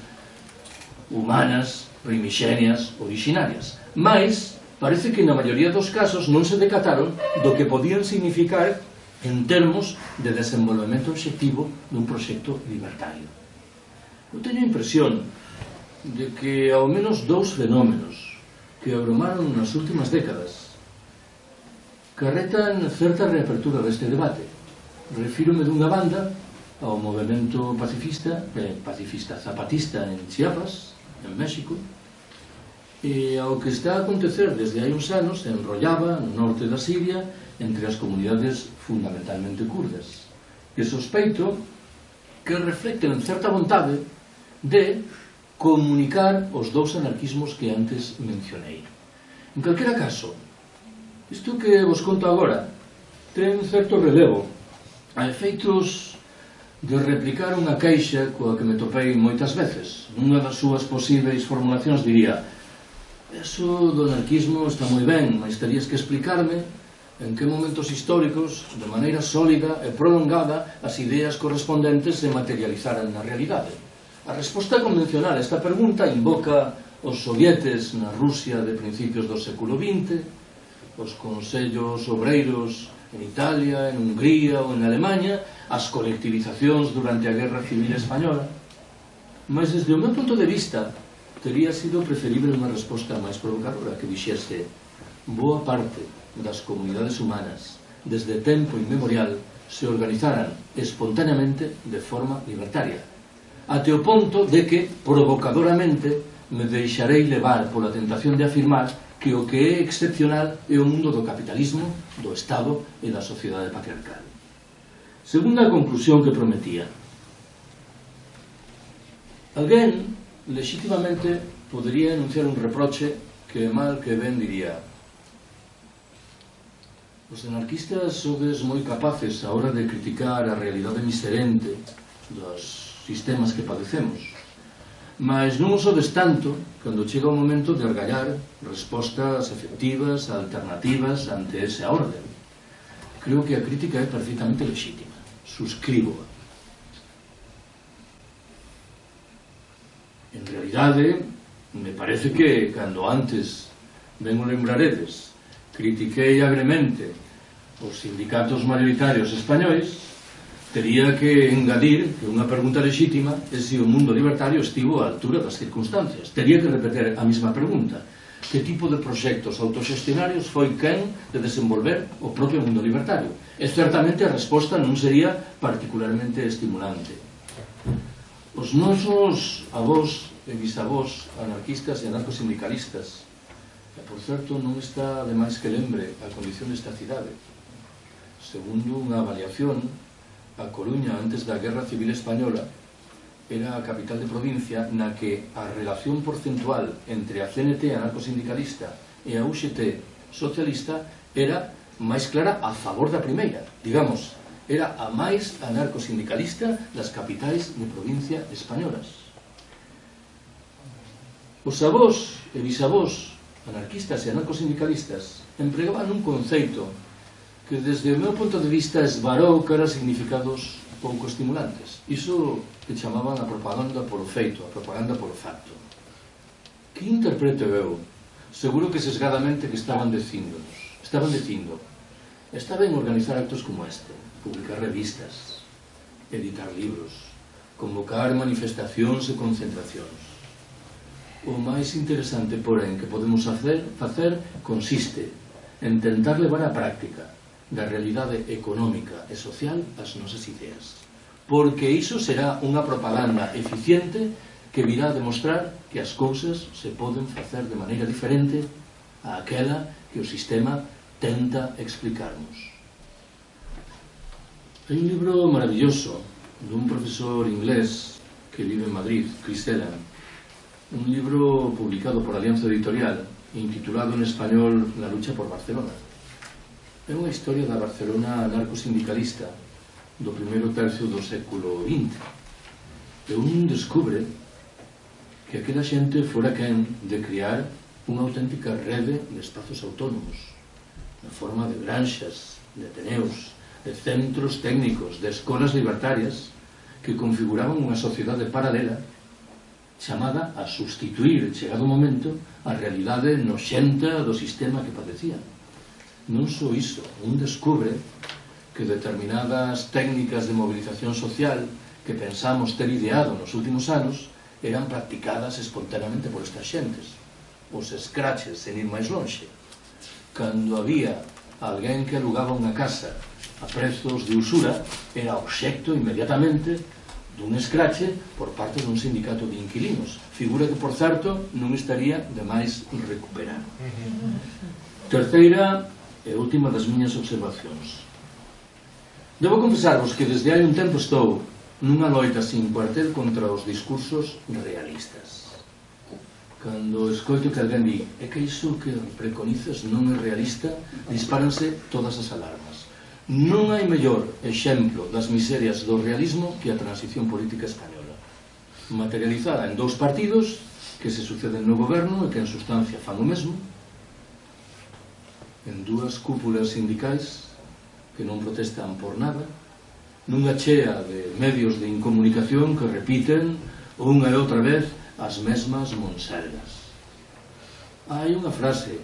humanas, primixenias, orixinarias. Mais, parece que na maioría dos casos non se decataron do que podían significar en termos de desenvolvemento obxectivo dun proxecto libertario. Eu teño a impresión de que ao menos 2 fenómenos que abrumaron nas últimas décadas carretan certa reapertura deste debate. Refírome dunha banda ao movimento pacifista zapatista en Chiapas, en México, e ao que está a acontecer desde hai uns anos en Rojava, no norte da Siria, entre as comunidades fundamentalmente kurdas, que sospeito que reflecten certa vontade de comunicar os dous anarquismos que antes mencionei. En calquera caso, isto que vos conto agora ten certo relevo a efeitos de replicar unha queixa coa que me topei moitas veces. Nunha das súas posíveis formulacións diría: eso do anarquismo está moi ben, mas terías que explicarme en que momentos históricos, de maneira sólida e prolongada, as ideas correspondentes se materializaran na realidade. A resposta convencional a esta pregunta invoca os sovietes na Rusia de principios do século XX, os consellos obreiros en Italia, en Hungría ou en Alemanha, as colectivizacións durante a Guerra Civil Española. Mas desde o meu punto de vista tería sido preferible unha resposta máis provocadora que dixese: boa parte das comunidades humanas desde tempo inmemorial se organizaran espontaneamente de forma libertaria, até o ponto de que provocadoramente me deixarei levar pola tentación de afirmar que o que é excepcional é o mundo do capitalismo, do Estado e da sociedade patriarcal. Segunda conclusión que prometía: alguén legitimamente podería enunciar un reproche que mal que ben diría: os anarquistas sodes moi capaces a hora de criticar a realidade miserente dos sistemas que padecemos, mas non o sodes tanto cando chega o momento de argallar respostas efectivas, alternativas ante esa orden. Creo que a crítica é perfectamente legítima, suscríboa. En realidade, me parece que cando antes, ben o lembraredes, critiquei agremente os sindicatos maioritarios españois, tería que engadir que unha pregunta legítima é se o mundo libertario estivo á altura das circunstancias. Tería que repetir a mesma pregunta: que tipo de proxectos autoxestionarios foi quen de desenvolver o propio mundo libertario? E certamente a resposta non sería particularmente estimulante. Os nosos avós e bisavós anarquistas e anarcosindicalistas, que por certo non está de máis que lembre a condición desta cidade. Segundo unha avaliación, a Coruña antes da Guerra Civil Española era a capital de provincia na que a relación porcentual entre a CNT anarcosindicalista e a UGT socialista era máis clara a favor da primeira. Digamos, era a máis anarcosindicalista das capitais de provincia españolas. Os avós e bisavós anarquistas e anarcosindicalistas empregaban un conceito que desde o meu punto de vista esvarou cara a significados pouco estimulantes. Iso que chamaban a propaganda polo feito, a propaganda polo facto. Que interpreto eu? Seguro que sesgadamente que estaban dicindo está ben organizar actos como este, publicar revistas, editar libros, convocar manifestacións e concentracións. O máis interesante, porén, que podemos facer consiste en tentar levar á práctica da realidade económica e social as nosas ideas, porque iso será unha propaganda eficiente que virá a demostrar que as cousas se poden facer de maneira diferente a aquela que o sistema tenta explicarnos. Hai un libro maravilloso dun profesor inglés que vive en Madrid, Chris Allen, un libro publicado por Alianza Editorial intitulado en español La lucha por Barcelona. É unha historia da Barcelona anarcosindicalista do primeiro tercio do século XX. E un descubre que aquela xente fora quen de crear unha auténtica rede de espazos autónomos, na forma de granxas, de ateneos, de centros técnicos, de escolas libertarias que configuraban unha sociedade paralela chamada a sustituir, chegado o momento, a realidade noxenta do sistema que padecían. Non só iso, un descubre que determinadas técnicas de movilización social que pensamos ter ideado nos últimos anos eran practicadas espontaneamente por estas xentes. Os scratches, sen ir máis lonxe. Cando había alguén que alugaba unha casa a prezos de usura era obxecto inmediatamente dun escrache por parte dun sindicato de inquilinos, figura que, por certo, non estaría de máis recuperar. Terceira e última das miñas observacións. Debo confesarvos que desde hai un tempo estou nunha loita sin cuartel contra os discursos realistas. Cando escoito que alguén di é que iso que preconizas non é realista, dispáranse todas as alarmas. Non hai mellor exemplo das miserias do realismo que a transición política española, materializada en dous partidos que se suceden no goberno e que en sustancia fan o mesmo, en dúas cúpulas sindicais que non protestan por nada, nunha chea de medios de incomunicación que repiten unha e outra vez as mesmas monsergas. Hai unha frase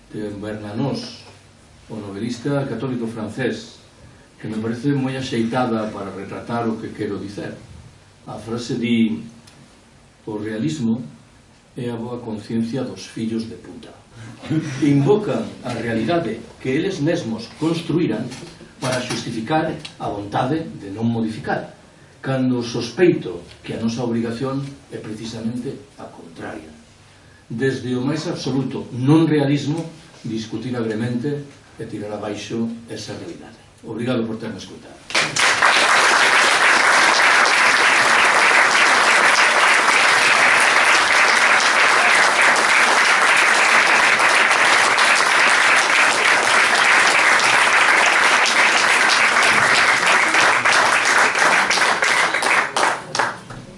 de Bernanos, o novelista católico francés, que me parece moi axeitada para retratar o que quero dicer. A frase di: o realismo é a boa conciencia dos fillos de puta. Invocan a realidade que eles mesmos construíran para xustificar a vontade de non modificar, cando sospeito que a nosa obrigación é precisamente a contraria. Desde o máis absoluto non realismo, discutir agremente e tirar abaixo esa realidade. Obrigado por terme escutado.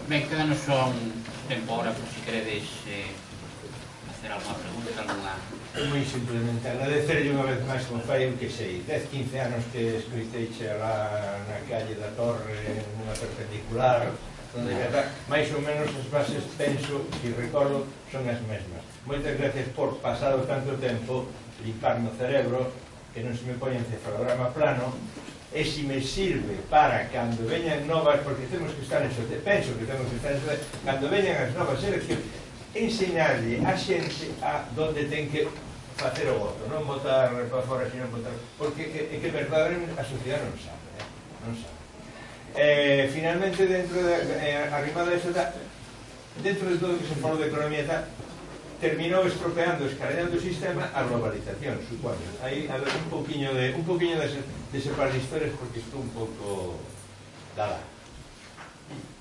Ben, quedanos só un tempo ahora por si queredes hacer alguna pregunta, alguna... Moi simplemente agradecerlle unha vez máis, como fai, que sei, 10-15 anos que escoiteiche lá na calle da Torre, nunha perpendicular, onde máis ou menos as bases, penso e recordo, son as mesmas. Moitas gracias por pasado tanto tempo limparme o cerebro, que non se me pone encefalograma plano, e se me sirve para cando veñan novas, porque temos que estar en sociedade, penso que temos que estar en sociedade, cando veñan as novas eleccións, enseñarlle a xente a donde ten que facer o voto, non votar para fora, sino votar, porque é que verdadeiramente a sociedade non sabe, non sabe. Finalmente, dentro de arrimada iso, dentro de todo o que se falou de economía, terminou estropeando, escareando o sistema a globalización, supoño. Aí a ver un poquinho de separar historias, porque estou un pouco dada.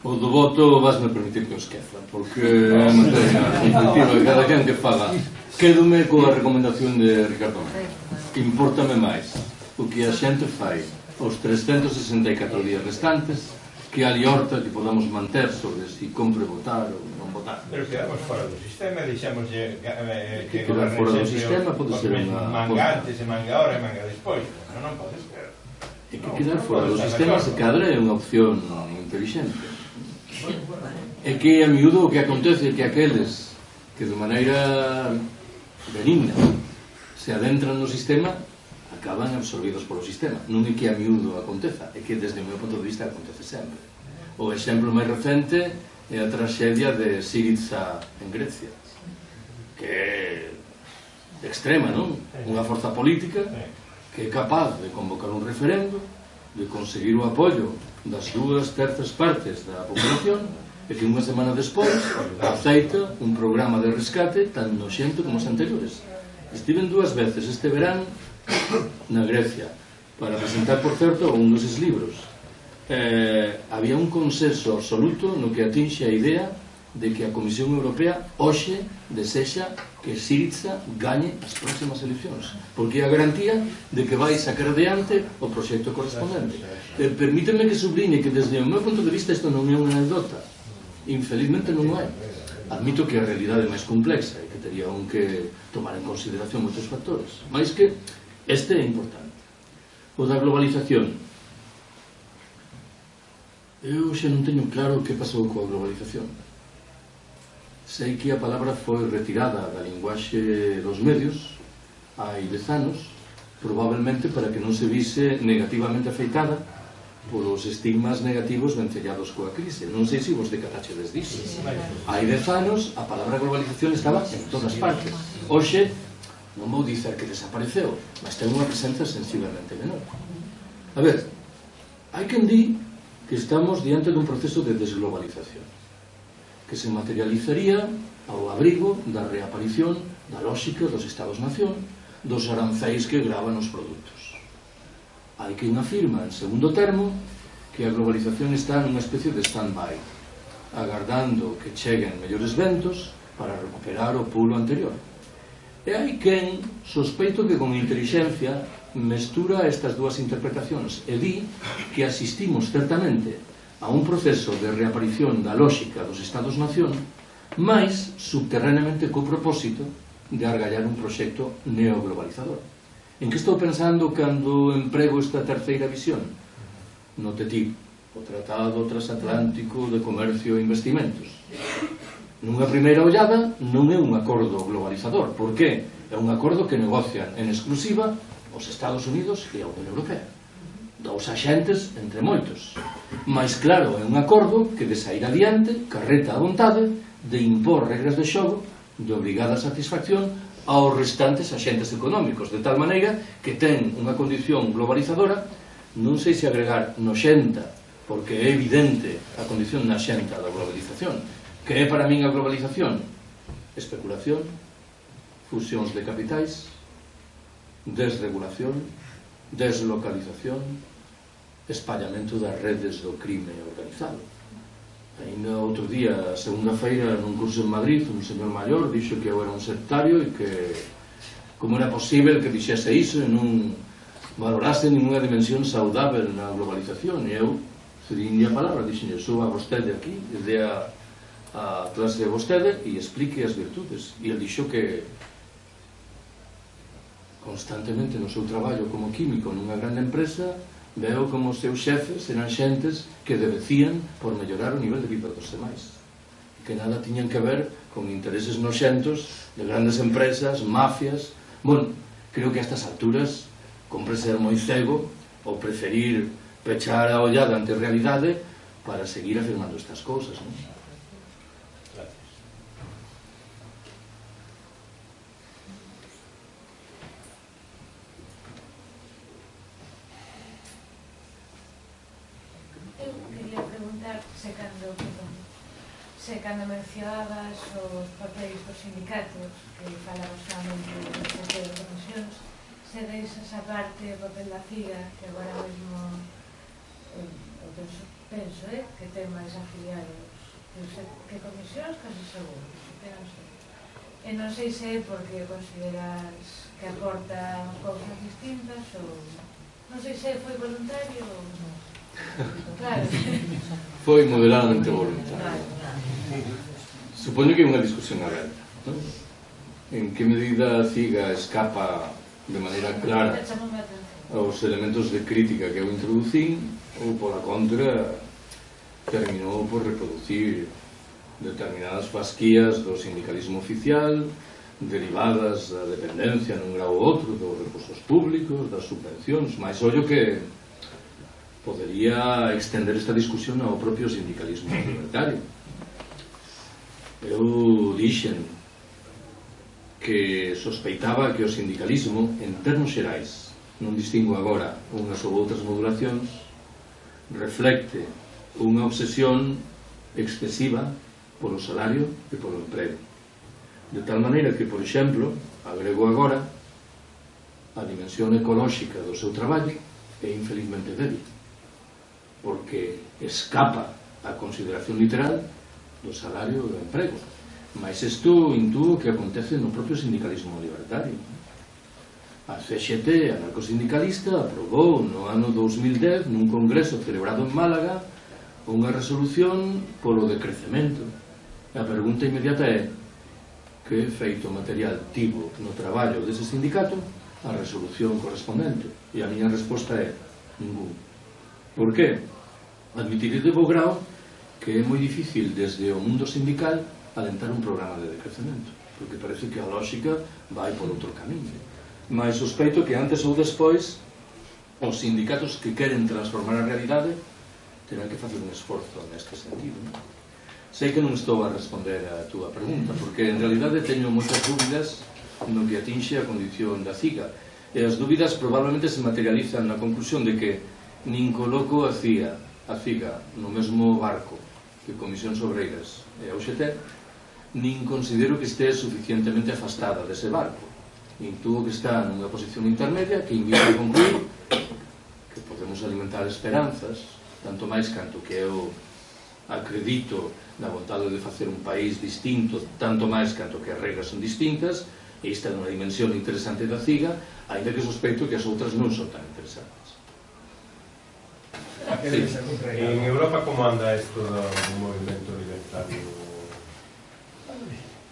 O do voto vasme permitir que o esqueza, porque é materia conflictiva de cada quen que faga. Quédome coa recomendación de Ricardo Mena. Importame máis o que a xente fai os 364 días restantes que a liorta que podamos manter sobre si compre votar ou non votar. Pero quedamos fora do sistema e deixamos que quedar fora do sistema pode ser unha manga antes e manga ahora e manga despois. Non pode ser. E que quedar fora do sistema se cadra é unha opción inteligente. É que a miúdo o que acontece é que aqueles que de maneira benigna se adentran no sistema acaban absorbidos polo sistema. Non é que a miúdo aconteza, é que desde o meu punto de vista acontece sempre. O exemplo máis recente é a traxedia de Syriza en Grecia, que é extrema, non? Unha forza política que é capaz de convocar un referendo, de conseguir o apoio das 2/3 partes da población e que unha semana despois aceita un programa de rescate tan noxento como os anteriores. Estiven 2 veces este verán na Grecia para presentar, por certo, un deses libros. Había un consenso absoluto no que atinxe a idea de que a Comisión Europea hoxe desexa que Syriza gañe as próximas eleccións, porque é a garantía de que vai sacar adiante o proxecto correspondente. Permíteme que subliñe que desde o meu punto de vista isto non é unha anedota, infelizmente non é. Admito que a realidade é máis complexa e que tería un que tomar en consideración moitos factores, máis que este é importante. O da globalización. Eu xa non teño claro o que pasou coa globalización. Sei que a palabra foi retirada da linguaxe dos medios hai 10 anos, probablemente para que non se vise negativamente afeitada polos estigmas negativos vencellados coa crise. Non sei se vos decataxedes disso. Hai 10 anos a palabra globalización estaba en todas partes. Hoxe non vou dicer que desapareceu, mas ten unha presenza sensiblemente menor. A ver, hai quen di que estamos diante dun proceso de desglobalización que se materializaría ao abrigo da reaparición da lógica dos Estados-nación, dos aranceis que gravan os produtos. Hai quen afirma, en segundo termo, que a globalización está nunha especie de stand-by, agardando que cheguen mellores ventos para recuperar o pulo anterior. E hai quen sospeito que con intelixencia mestura estas dúas interpretacións e di que asistimos certamente a un proceso de reaparición da lógica dos Estados-nación, mais subterraneamente co propósito de argallar un proxecto neoglobalizador. En que estou pensando cando emprego esta terceira visión? No TTIP, o Tratado Transatlántico de Comercio e Investimentos. Nunha primeira ollada non é un acordo globalizador. Por que? É un acordo que negocian en exclusiva os Estados Unidos e a Unión Europea. Dous axentes entre moitos. Mais claro, é un acordo que de sair adiante carreta a vontade de impor regras de xogo de obrigada satisfacción aos restantes axentes económicos, de tal maneira que ten unha condición globalizadora, non sei se agregar noxenta, porque é evidente a condición noxenta da globalización. Que é para min a globalización? Especulación, fusións de capitais, desregulación, deslocalización, espallamento das redes do crime organizado. Ainda outro día, segunda-feira, nun curso en Madrid, un señor maior dixo que eu era un sectario e que como era posible que dixese iso e non valorase ninguna dimensión saudável na globalización. E eu cedín a palabra, dixen, suba vostede aquí e dea a clase de vostede e explique as virtudes. E ele dixo que constantemente no seu traballo como químico nunha grande empresa veo como os seus xefes eran xentes que decían por mellorar o nivel de vida dos demais, que nada tiñan que ver con intereses noxentos de grandes empresas, mafias. Bueno, creo que a estas alturas compre ser moi cego ou preferir pechar a ollada ante a realidade para seguir afirmando estas cousas, non? Se cando mencionabas os papeis dos sindicatos, que falabas solamente das comisións, se deis esa parte o papel da CIGA, que agora mesmo penso que ten máis afiliados que comisións, casi seguro, e non sei se é porque consideras que aporta cousas distintas ou non sei se foi voluntario ou non. Claro. Foi moderadamente voluntario. Supoño que é unha discusión aberta, non? En que medida a CIGA escapa de maneira clara aos elementos de crítica que eu introducín, ou pola contra terminou por reproducir determinadas fasquías do sindicalismo oficial derivadas da dependencia nun grau ou outro dos recursos públicos, das subvencións, máis ollo que podería extender esta discusión ao propio sindicalismo libertario. Eu dixen que sospeitaba que o sindicalismo, en termos xerais, non distingo agora unhas ou outras modulacións, reflecte unha obsesión excesiva polo salario e polo emprego. De tal maneira que, por exemplo, agrego agora a dimensión ecolóxica do seu traballo é infelizmente débil, porque escapa a consideración literal do salario e do emprego. Mas isto intúo que acontece no propio sindicalismo libertario. A CGT, anarcosindicalista, aprobou no ano 2010 nun congreso celebrado en Málaga unha resolución polo decrecemento. A pregunta inmediata é: que efeito material tivo no traballo dese sindicato a resolución correspondente? E a miña resposta é: ningún. Por que? Admitiré de bo grao que é moi difícil desde o mundo sindical alentar un programa de decrecemento, porque parece que a lógica vai por outro camiño. Mas sospeito que antes ou despois os sindicatos que queren transformar a realidade terán que facer un esforzo neste sentido. Sei que non estou a responder a túa pregunta, porque en realidade teño moitas dúbidas no que atinxe a condición da CIGA. E as dúbidas probablemente se materializan na conclusión de que nin coloco a CIGA no mesmo barco que Comisións Obreiras e a UGT, nin considero que este suficientemente afastada dese barco. Intuo que está nunha posición intermedia que invita a concluir que podemos alimentar esperanzas, tanto máis canto que eu acredito na vontade de facer un país distinto, tanto máis canto que as regras son distintas, e esta é unha dimensión interesante da CIGA, ainda que sospeito que as outras non son tan interesantes. En Europa, como anda esto do movimento libertario?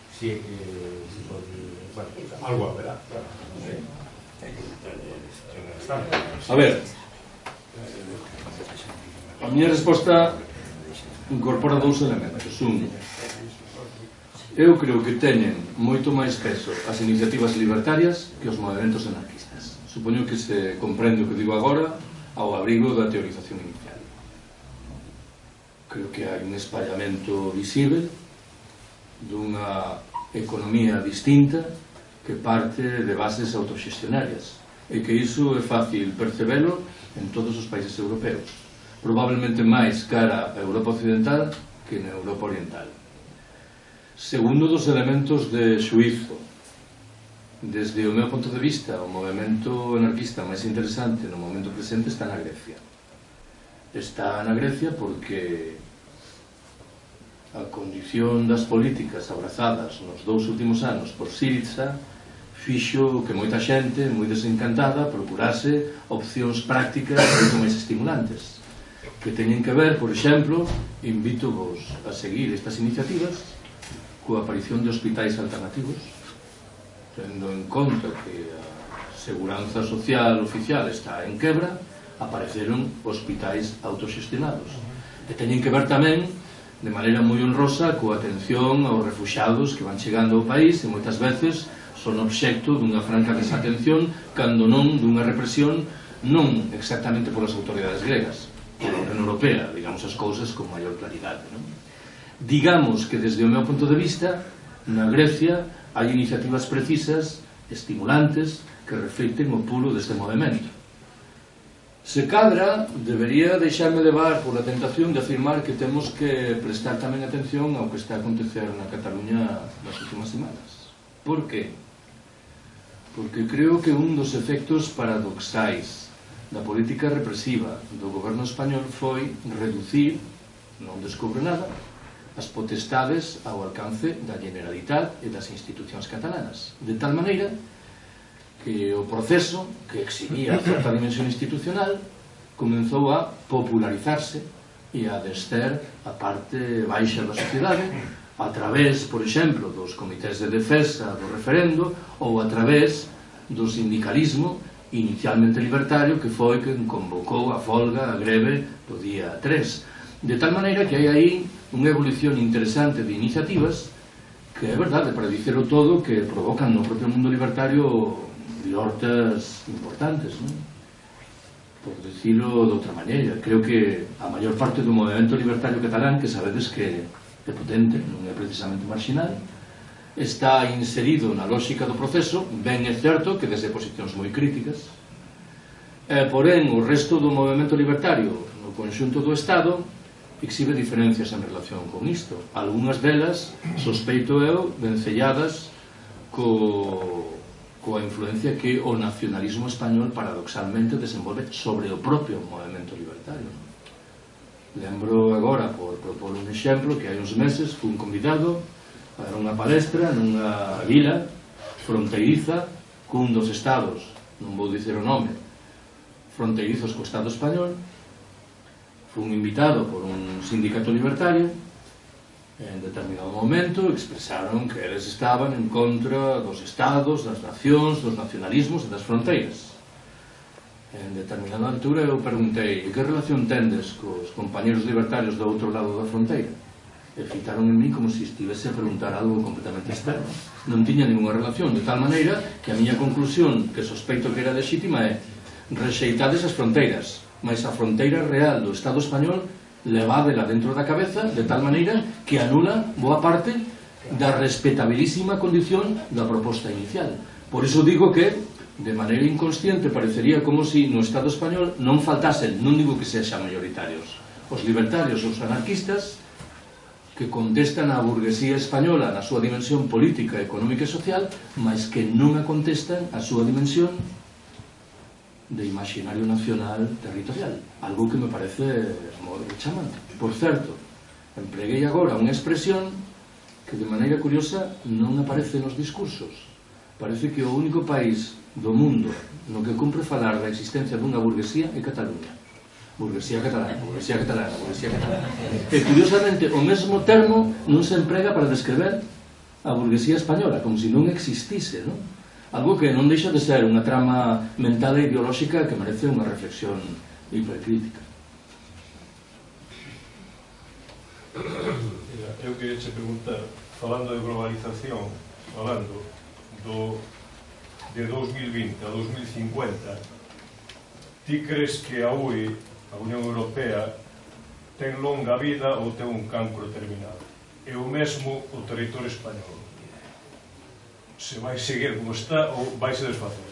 Si é que se pode... Bueno, algo haberá, claro. A ver, a miña resposta incorpora dous elementos. Un, eu creo que teñen moito máis peso as iniciativas libertarias que os movimentos anarquistas. Supoño que se comprende o que digo agora ao abrigo da teorización inicial. Creo que hai un espallamento visible dunha economía distinta que parte de bases autoxestionarias e que iso é fácil percebelo en todos os países europeus, probablemente máis cara a Europa Occidental que na Europa Oriental. Segundo dos elementos de xuízo, desde o meu punto de vista, o movimento anarquista máis interesante no momento presente está na Grecia. Está na Grecia porque a condición das políticas abrazadas nos 2 últimos anos por Syriza fixo que moita xente, moi desencantada, procurase opcións prácticas moito máis estimulantes, que teñen que ver, por exemplo, invito-vos a seguir estas iniciativas coa aparición de hospitais alternativos, tendo en conta que a seguranza social oficial está en quebra, apareceron hospitais autoxestionados. E teñen que ver tamén, de maneira moi honrosa, coa atención aos refuxados que van chegando ao país e moitas veces son obxecto dunha franca desatención, cando non dunha represión, non exactamente polas autoridades gregas, pola Unión Europea, digamos as cousas con maior claridade, non? Digamos que desde o meu punto de vista, na Grecia hai iniciativas precisas, estimulantes, que reflicten o pulo deste movimento. Se cadra, debería deixarme levar pola tentación de afirmar que temos que prestar tamén atención ao que está a acontecer na Cataluña nas últimas semanas. Por qué? Porque creo que un dos efectos paradoxais da política represiva do goberno español foi reducir, non descobre nada, as potestades ao alcance da Generalitat e das institucións catalanas, de tal maneira que o proceso que exhibía certa dimensión institucional comenzou a popularizarse e a descer a parte baixa da sociedade a través, por exemplo, dos comités de defensa do referendo ou a través do sindicalismo inicialmente libertario que foi quen convocou a folga, a greve do día 3, de tal maneira que hai aí unha evolución interesante de iniciativas que é verdade, para dicelo todo, que provocan no propio mundo libertario lortas importantes, non? Por dicilo de outra maneira. Creo que a maior parte do movimento libertario catalán, que sabedes que é potente, non é precisamente marginal, está inserido na lógica do proceso. Ben é certo que desde posicións moi críticas, porén o resto do movimento libertario no conxunto do Estado exhibe diferencias en relación con isto. Algúnas delas, sospeito eu, vencelladas coa influencia que o nacionalismo español paradoxalmente desenvolve sobre o propio movimento libertario. Lembro agora, por propor un exemplo, que hai uns meses fui convidado a dar unha palestra nunha vila fronteiriza cun dos estados, non vou dicer o nome, fronteirizos co Estado español. Fui invitado por un sindicato libertario. En determinado momento expresaron que eles estaban en contra dos estados, das nacións, dos nacionalismos e das fronteiras. En determinada altura eu perguntei: que relación tendes cos compañeros libertarios do outro lado da fronteira? E fitaron en mí como se estivese a preguntar algo completamente externo. Non tiña ninguna relación, de tal maneira que a miña conclusión, que sospeito que era lexítima, é: rexeitades as fronteiras, mas a fronteira real do Estado español levádela dentro da cabeza de tal maneira que anula boa parte da respetabilísima condición da proposta inicial. Por iso digo que, de maneira inconsciente, parecería como si no Estado español non faltasen, non digo que sexan mayoritarios, os libertarios ou os anarquistas que contestan á burguesía española na súa dimensión política, económica e social, mas que non a contestan a súa dimensión de imaginario nacional territorial, algo que me parece moi chamante. Por certo, empleguei agora unha expresión que de maneira curiosa non aparece nos discursos. Parece que o único país do mundo no que cumpre falar da existencia dunha burguesía é Cataluña. Burguesía catalana, burguesía catalana, burguesía catalana. E curiosamente o mesmo termo non se emprega para descrever a burguesía española, como se non existise, non? Algo que non deixa de ser unha trama mental e ideolóxica que merece unha reflexión hipercrítica. Eu queria te preguntar, falando de globalización, falando de 2020 a 2050, ti crees que a UE, a Unión Europea, ten longa vida ou ten un cancro terminado? E o mesmo o territorio español. Se vai seguir como está ou vai se desfacer?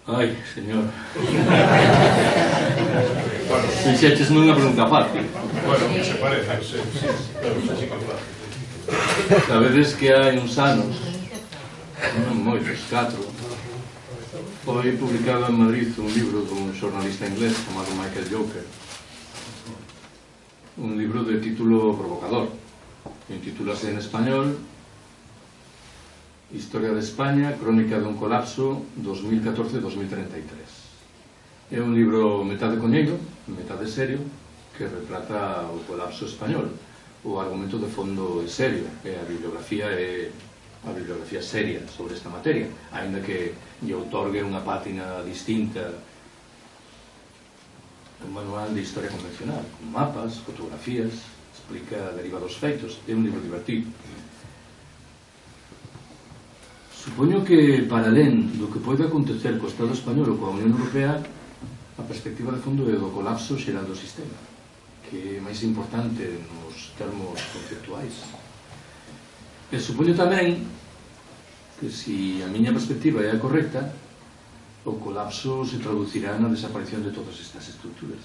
Ai, señor. Fixeches nunha pregunta fácil. Bueno, que se parece, sí, claro, sí que é fácil. Sabedes que hai uns anos, non moitos, 4, foi publicado en Madrid un libro dun xornalista inglés chamado Michael Joker, un libro de título provocador, intitúlase en español Historia de España, crónica dun colapso 2014-2033. É un libro metade coñeiro, metade serio, que retrata o colapso español. O argumento de fondo é serio, e a bibliografía seria sobre esta materia, aínda que lle outorgue unha pátina distinta un manual de historia convencional, con mapas, fotografías, explica a deriva dos feitos. É un libro divertido. Supoño que, para alén do que pode acontecer co Estado español ou coa Unión Europea, a perspectiva de fondo é do colapso xeral do sistema, que é máis importante nos termos conceptuais. E supoño tamén que, se a miña perspectiva é a correcta, o colapso se traducirá na desaparición de todas estas estruturas.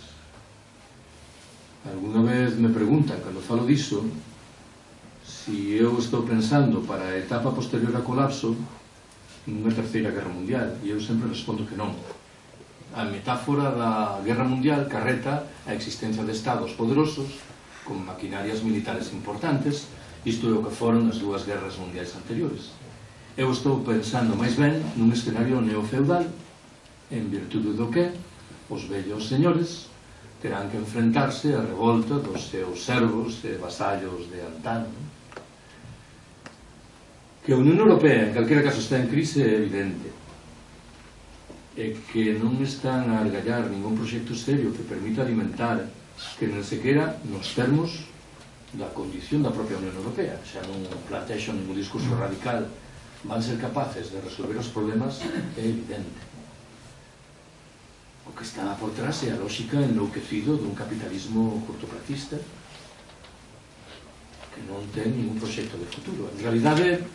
Alguna vez me preguntan, cando falo diso, si eu estou pensando para a etapa posterior ao colapso nunha terceira guerra mundial, e eu sempre respondo que non. A metáfora da guerra mundial carreta a existencia de estados poderosos con maquinarias militares importantes. Isto é o que foron as dúas guerras mundiais anteriores. Eu estou pensando máis ben nun escenario neofeudal, en virtude do que os vellos señores terán que enfrentarse á revolta dos seus servos e vasallos de antano. Que a Unión Europea, en calquera caso, está en crise é evidente, e que non están a argallar ningún proxecto serio que permita alimentar, que non sequera nos termos da condición da propia Unión Europea, xa non plantexo ningún discurso radical, van ser capaces de resolver os problemas é evidente. O que está por trás é a lógica enlouquecido dun capitalismo cortoplacista que non ten ningún proxecto de futuro. En realidade,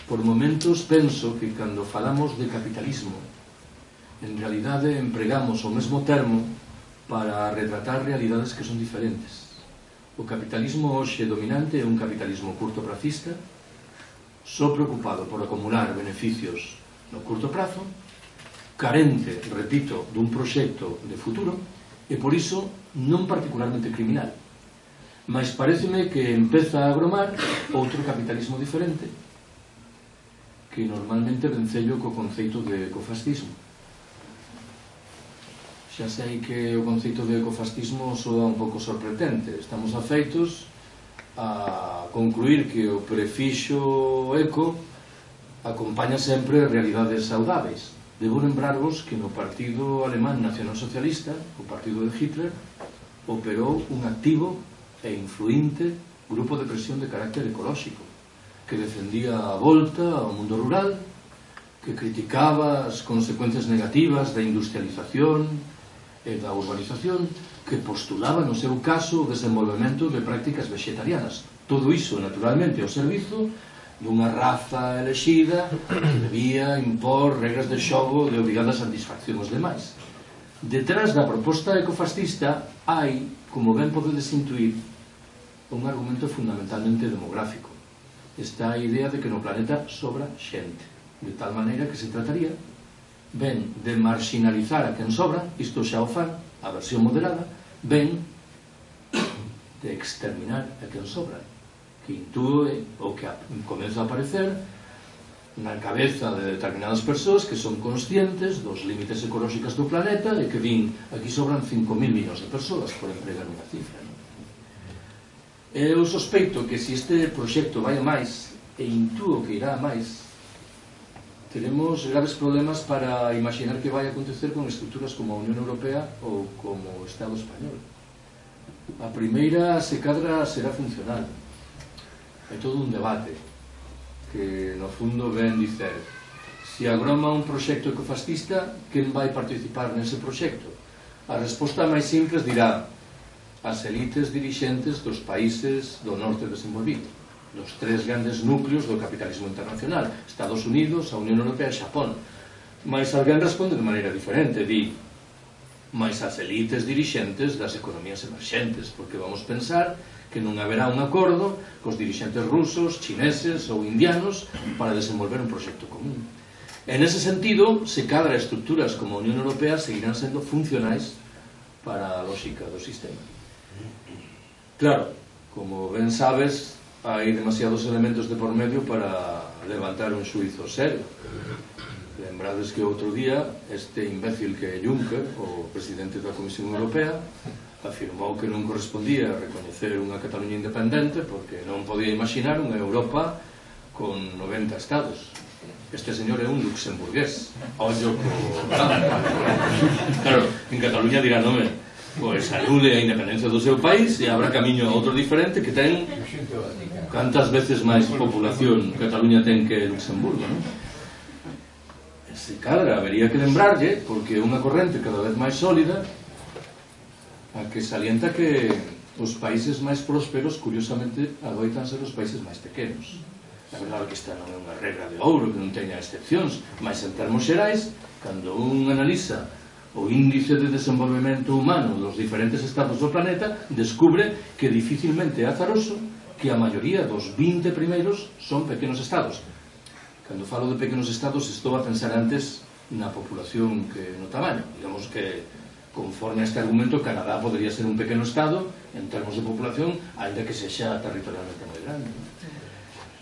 por momentos penso que cando falamos de capitalismo, en realidade empregamos o mesmo termo para retratar realidades que son diferentes. O capitalismo hoxe dominante é un capitalismo curtoplacista, só preocupado por acumular beneficios no curto prazo, carente, repito, dun proxecto de futuro, e por iso non particularmente criminal. Mas pareceme que empeza a agromar outro capitalismo diferente, que normalmente vencello co conceito de ecofascismo. Xa sei que o conceito de ecofascismo soa un pouco sorprendente. Estamos afeitos a concluir que o prefixo eco acompaña sempre realidades saudáveis. Debo lembrarvos que no partido alemán nacionalsocialista, o partido de Hitler, operou un activo e influinte grupo de presión de carácter ecolóxico, que defendía a volta ao mundo rural, que criticaba as consecuencias negativas da industrialización e da urbanización, que postulaba no seu caso o desenvolvemento de prácticas vegetarianas. Todo iso, naturalmente, ao servizo dunha raza elexida que debía impor regras de xogo de obrigada satisfacción aos demais. Detrás da proposta ecofascista hai, como ben podedes intuir, un argumento fundamentalmente demográfico. Está a idea de que no planeta sobra xente, de tal maneira que se trataría ben de marginalizar a quen sobra, isto xa o fan, a versión moderada, ben de exterminar a quen sobra, que intúe ou que comeza a aparecer na cabeza de determinadas persoas que son conscientes dos límites ecolóxicos do planeta e que din, aquí sobran 5.000 millóns de persoas, por empregar unha cifra. Eu sospeito que se este proxecto vai a máis, e intúo que irá a máis, teremos graves problemas para imaginar que vai acontecer con estruturas como a Unión Europea ou como o Estado Español. A primeira, se cadra, será funcional. É todo un debate que, no fundo, ven dicer se agroma un proxecto ecofascista, quen vai participar nese proxecto? A resposta máis simples dirá as elites dirixentes dos países do norte desenvolvido, dos tres grandes núcleos do capitalismo internacional, Estados Unidos, a Unión Europea e Xapón. Mas alguén responde de maneira diferente, di mais as elites dirixentes das economías emerxentes, porque vamos pensar que non haberá un acordo cos dirixentes rusos, chineses ou indianos para desenvolver un proxecto común. En ese sentido, se cadra estruturas como a Unión Europea seguirán sendo funcionais para a lógica do sistema. Claro, como ben sabes, hai demasiados elementos de por medio para levantar un xuizo serio. Lembrades que outro día este imbécil que é Juncker, o presidente da Comisión Europea, afirmou que non correspondía recoñecer unha Cataluña independente porque non podía imaginar unha Europa con 90 estados. Este señor é un luxemburgués. Ollo co... Claro, en Cataluña dirán, home, pois alude a independencia do seu país e habrá camiño a outro diferente que ten cantas veces máis población Cataluña ten que Luxemburgo, non? Se cadra, habería que lembrarlle, porque é unha corrente cada vez máis sólida a que salienta que os países máis prósperos, curiosamente, adoitan ser os países máis pequenos. A verdade que esta non é unha regra de ouro, que non teña excepcións, mas en termos xerais, cando un analiza o índice de desenvolvemento humano dos diferentes estados do planeta, descubre que dificilmente é azaroso que a maioría dos 20 primeiros son pequenos estados. Cando falo de pequenos estados, estou a pensar antes na población que no tamaño. Digamos que, conforme a este argumento, Canadá podría ser un pequeno estado en termos de población, ainda que sexa territorialmente moi grande.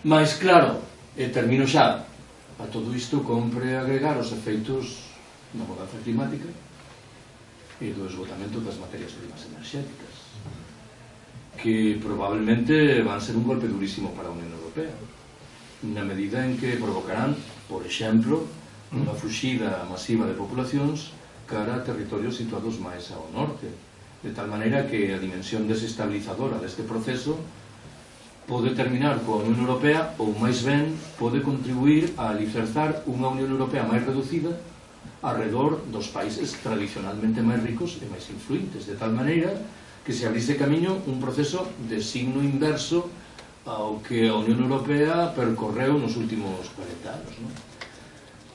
Mas, claro, termino xa, a todo isto compre agregar os efeitos da mudanza climática e do esgotamento das materias primas enerxéticas, que probablemente van ser un golpe durísimo para a Unión Europea, na medida en que provocarán, por exemplo, unha fuxida masiva de poblacións cara a territorios situados máis ao norte, de tal maneira que a dimensión desestabilizadora deste proceso pode terminar coa Unión Europea ou, máis ben, pode contribuir a alicerzar unha Unión Europea máis reducida arredor dos países tradicionalmente máis ricos e máis influentes, de tal maneira que se abrise camiño un proceso de signo inverso ao que a Unión Europea percorreu nos últimos 40 anos, non?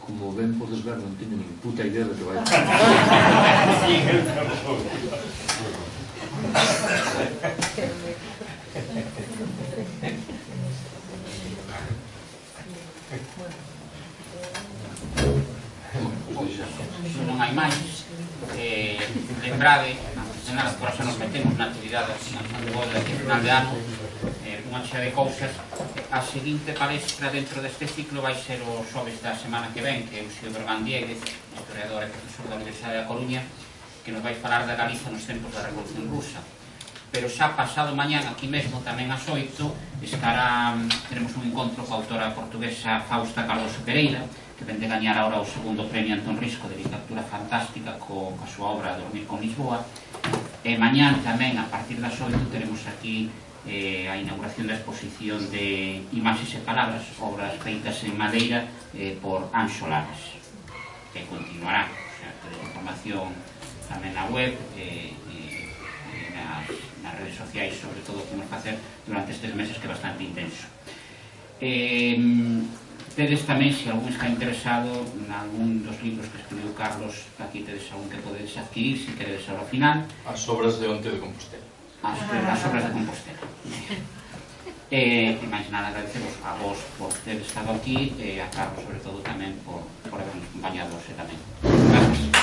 Como ben podes ver, non teño nin puta idea de que vai pasar. Non hai máis. Lembrade, nada, por xa nos metemos na actividade de final de ano, unha xa de cousas. A seguinte palestra dentro deste ciclo vai ser o xoves da semana que ven, que é o Xeodor Gandieguez, historiador e profesor da Universidade da Coruña, que nos vai falar da Galiza nos tempos da Revolución Rusa. Pero xa pasado mañán, aquí mesmo, tamén ás 8, teremos un encontro coa autora portuguesa Fausta Cardoso Pereira, que vende gañar ahora o segundo premio Antón Risco de literatura fantástica coa súa obra Dormir con Lisboa. E mañán tamén, a partir das 8, teremos aquí a inauguración da exposición de Imaxes e Palabras, obras feitas en madeira por Anxo Lares, que continuará. O sea, tenéis información tamén na web, nas redes sociais, sobre todo o que imos facer durante estes meses, que é bastante intenso. Tedes tamén, se algún está interesado en algún dos libros que escribiu Carlos, aquí tedes algún que podedes adquirir, se queredes ao final. As obras de Onte de Compostela. As obras de Compostela. E máis nada, agradeceros a vos por ter estado aquí e a Carlos, sobre todo, tamén por habernos acompañado tamén. Gracias.